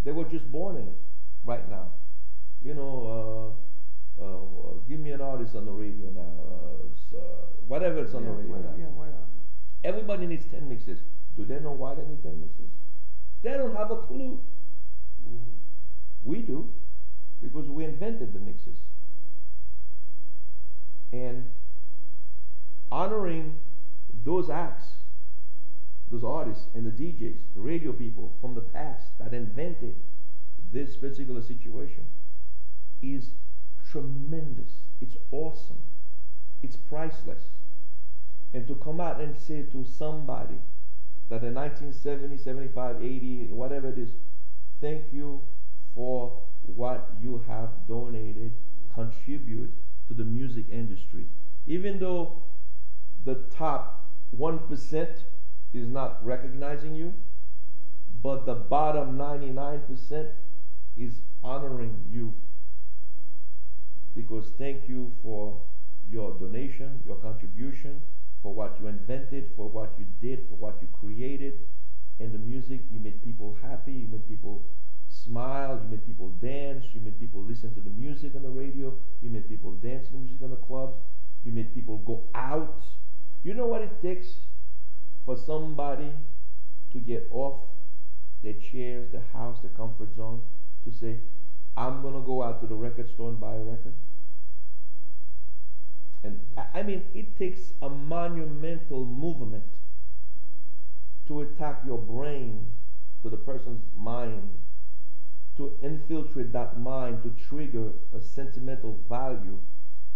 They were just born in it right now. You know, give me an artist on the radio now. Whatever it's on the radio now. Yeah, whatever. Everybody needs 10 mixes. Do they know why they need 10 mixes? They don't have a clue. Mm. We do, because we invented the mixes. And honoring those acts, those artists and the DJs, the radio people from the past that invented this particular situation is tremendous. It's awesome. It's priceless. And to come out and say to somebody that in 1970, 75, 80, whatever it is, thank you for what you have donated, contribute to the music industry. Even though the top 1% is not recognizing you, but the bottom 99% is honoring you. Because thank you for your donation, your contribution, for what you invented, for what you did, for what you created. In the music, you made people happy, you made people smile, you made people dance, you made people listen to the music on the radio, you made people dance to the music on the clubs, you made people go out. You know what it takes for somebody to get off their chairs, their house, their comfort zone, to say, I'm going to go out to the record store and buy a record? And I mean, it takes a monumental movement to attack your brain, to the person's mind, to infiltrate that mind, to trigger a sentimental value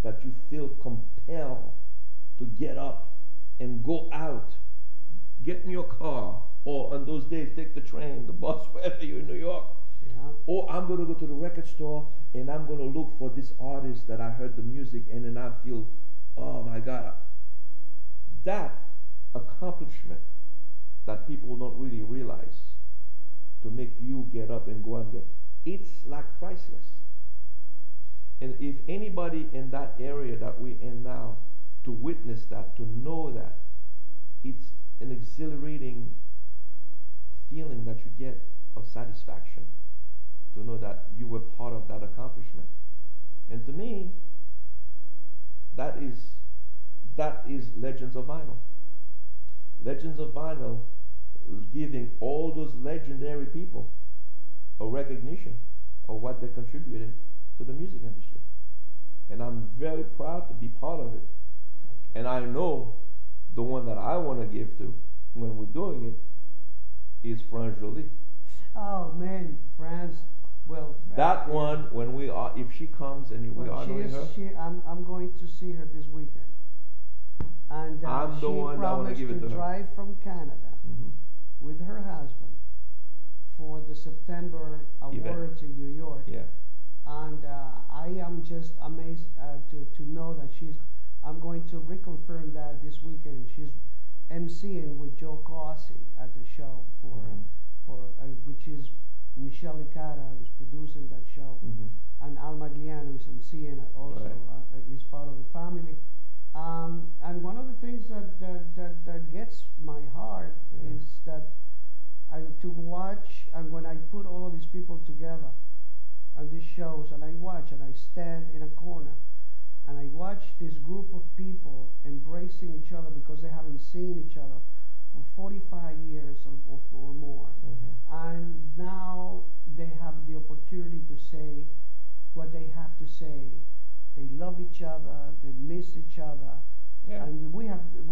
that you feel compelled to get up and go out, get in your car, or on those days, take the train, the bus, wherever you're in New York. Yeah. Or I'm going to go to the record store and I'm going to look for this artist that I heard the music and then I feel, oh my God. That accomplishment that people don't really realize, to make you get up and go and get, it's like priceless. And if anybody in that area that we're in now, to witness that, to know that, it's an exhilarating feeling that you get of satisfaction, to know that you were part of that accomplishment. And to me, that is Legends of Vinyl. Legends of Vinyl giving all those legendary people a recognition of what they contributed to the music industry. And I'm very proud to be part of it. And I know the one that I want to give to when we're doing it is France Jolie. Oh man, France. Well, that one, when we are, if she comes and we are honoring her, I'm going to see her this weekend, and I'm the one that want to give it to her. She promised to drive from Canada with her husband for the September awards in New York. Yeah. And I am just amazed to know that I'm going to reconfirm that this weekend. She's emceeing with Joe Cossey at the show which is Michelle Licata is producing that show, and Al Magliano is emceeing it also. Is part of the family. And one of the things that gets my heart is that to watch, and when I put all of these people together on these shows, and I watch and I stand in a corner and I watch this group of people embracing each other because they haven't seen each other for 45 years or more. And now they have the opportunity to say what they have to say. They love each other, they miss each other. Yeah. And we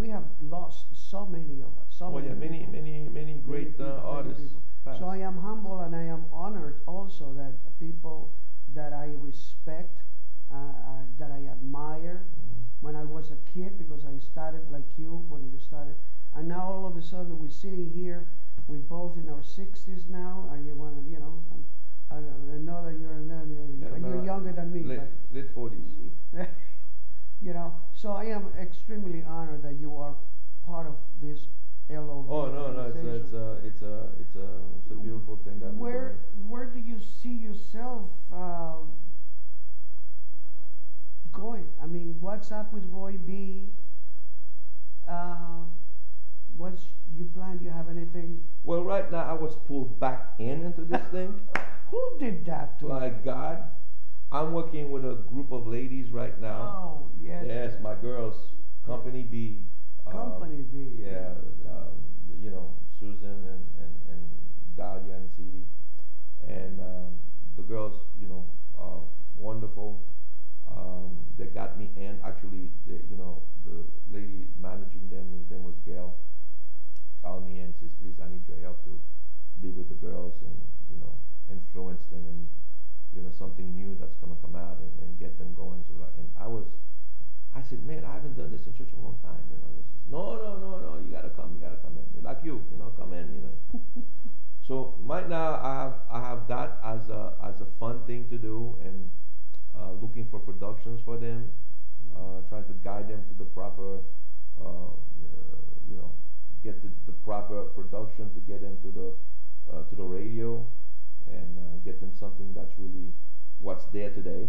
have lost so many of us. Many great artists. So I am humble and I am honored also that people that I respect, that I admire when I was a kid, because I started like you when you started, and now all of a sudden we're sitting here, we're both in our 60s now, and you want to, I know that you're younger than me, late 40s. So I am extremely honored that you are part of this L.O.V. Oh no, it's a beautiful thing that where do you see yourself going? I mean, what's up with Roy B? what's you plan? You have anything? Well, right now I was pulled back into this thing. Who did that to Like God. I'm working with a group of ladies right now. Oh, yes. Yes, my girls, Company B. Company B. Yeah, you know, Susan and Dahlia and City. And the girls, you know, are wonderful. They got me in. Actually, you know, the lady managing them, his name was Gail, called me and says, please, I need your help to be with the girls and, you know, influence them and, you know, something new that's going to come out and get them going. So, like, and I said, man, I haven't done this in such a long time. You know, he says, no, you got to come in. Like you know, come in, you know. So right now I have that as a fun thing to do, and looking for productions for them, trying to guide them to the proper, you know, get the proper production to get them to the radio, and get them something that's really what's there today.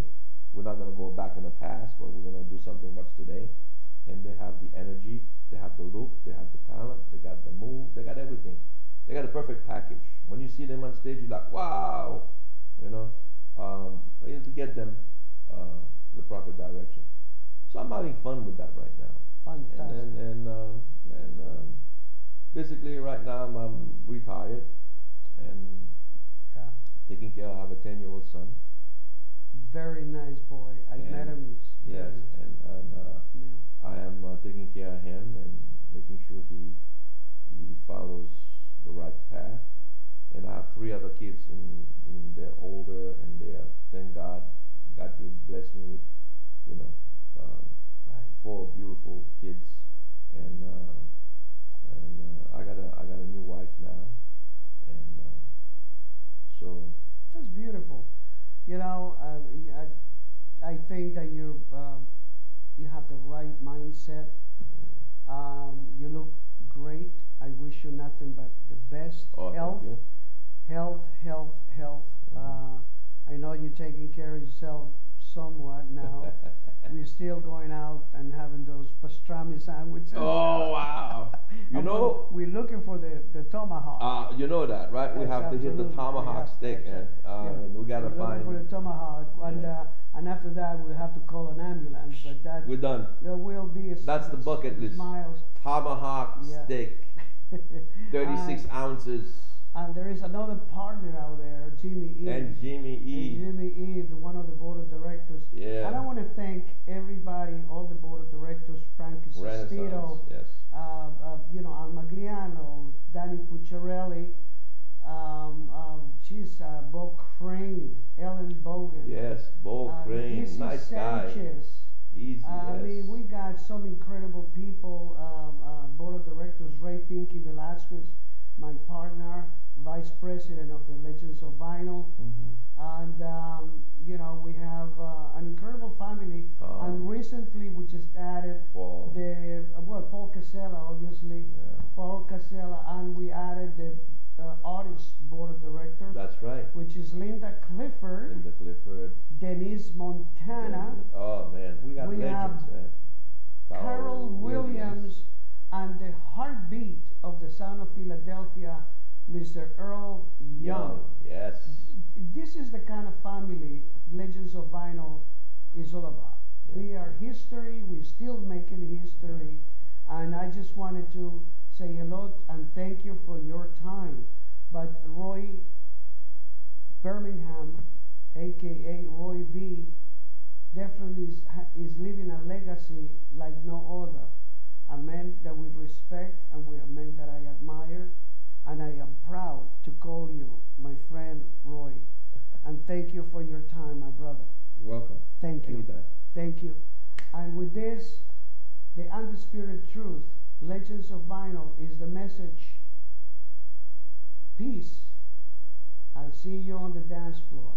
We're not going to go back in the past, but we're going to do something what's today. And they have the energy, they have the look, they have the talent, they got the move, they got everything. They got a perfect package. When you see them on stage, you're like, wow, you know. You need to get them the proper direction. So I'm having fun with that right now. Fantastic. And basically right now I'm retired and taking care. I have a 10-year-old son. Very nice boy. I met him. Yes, and I am taking care of him and making sure he follows the right path. And I have 3 other kids, and they're older, and they're, thank God, he blessed me with, you know, 4 beautiful kids, and I got a new wife now, and so that's beautiful. You know, I think that you have the right mindset. You look great. I wish you nothing but the best. Oh, health, thank you. Health. I know you're taking care of yourself somewhat now. We're still going out and having those pastrami sandwiches. Oh, wow. You know, we're looking for the tomahawk. You know that, right? Yes, we have to hit the tomahawk steak, and we got to find. We're looking for the tomahawk, and after that we have to call an ambulance. But that we're done. There will be that's the bucket list. Smiles. Tomahawk steak, 36 ounces. And there is another partner out there, Jimmy E. And Jimmy E, one of the board of directors. Yeah. And I want to thank everybody, all the board of directors, Frankie Sestito, yes. You know, Al Magliano, Danny Pucciarelli, Bo Crane, Ellen Bogan. Yes, Bo Crane, Izzy nice Sanchez. Guy. Easy, I mean, we got some incredible people, board of directors, Ray Pinky Velasquez, my partner, vice president of the Legends of Vinyl, and you know, we have an incredible family. And recently we just added Paul Casella, obviously, Paul Casella, and we added the artist board of directors. That's right. Which is Linda Clifford, Denise Montana. Oh man, we got legends, man. Carol Williams, and the heartbeat of the sound of Philadelphia, Mr. Earl Young. Yes. This is the kind of family Legends of Vinyl is all about. Yeah. We are history. We're still making history. Yeah. And I just wanted to say hello and thank you for your time. But Roy Bermingham, a.k.a. Roy B., definitely is leaving a legacy like no other. A man that we respect, and we are men that I admire, and I am proud to call you my friend Roy. And thank you for your time, my brother. You're welcome. Thank you. Anytime. Thank you. And with this, the Undisputed Truth, Legends of Vinyl, is the message. Peace. I'll see you on the dance floor.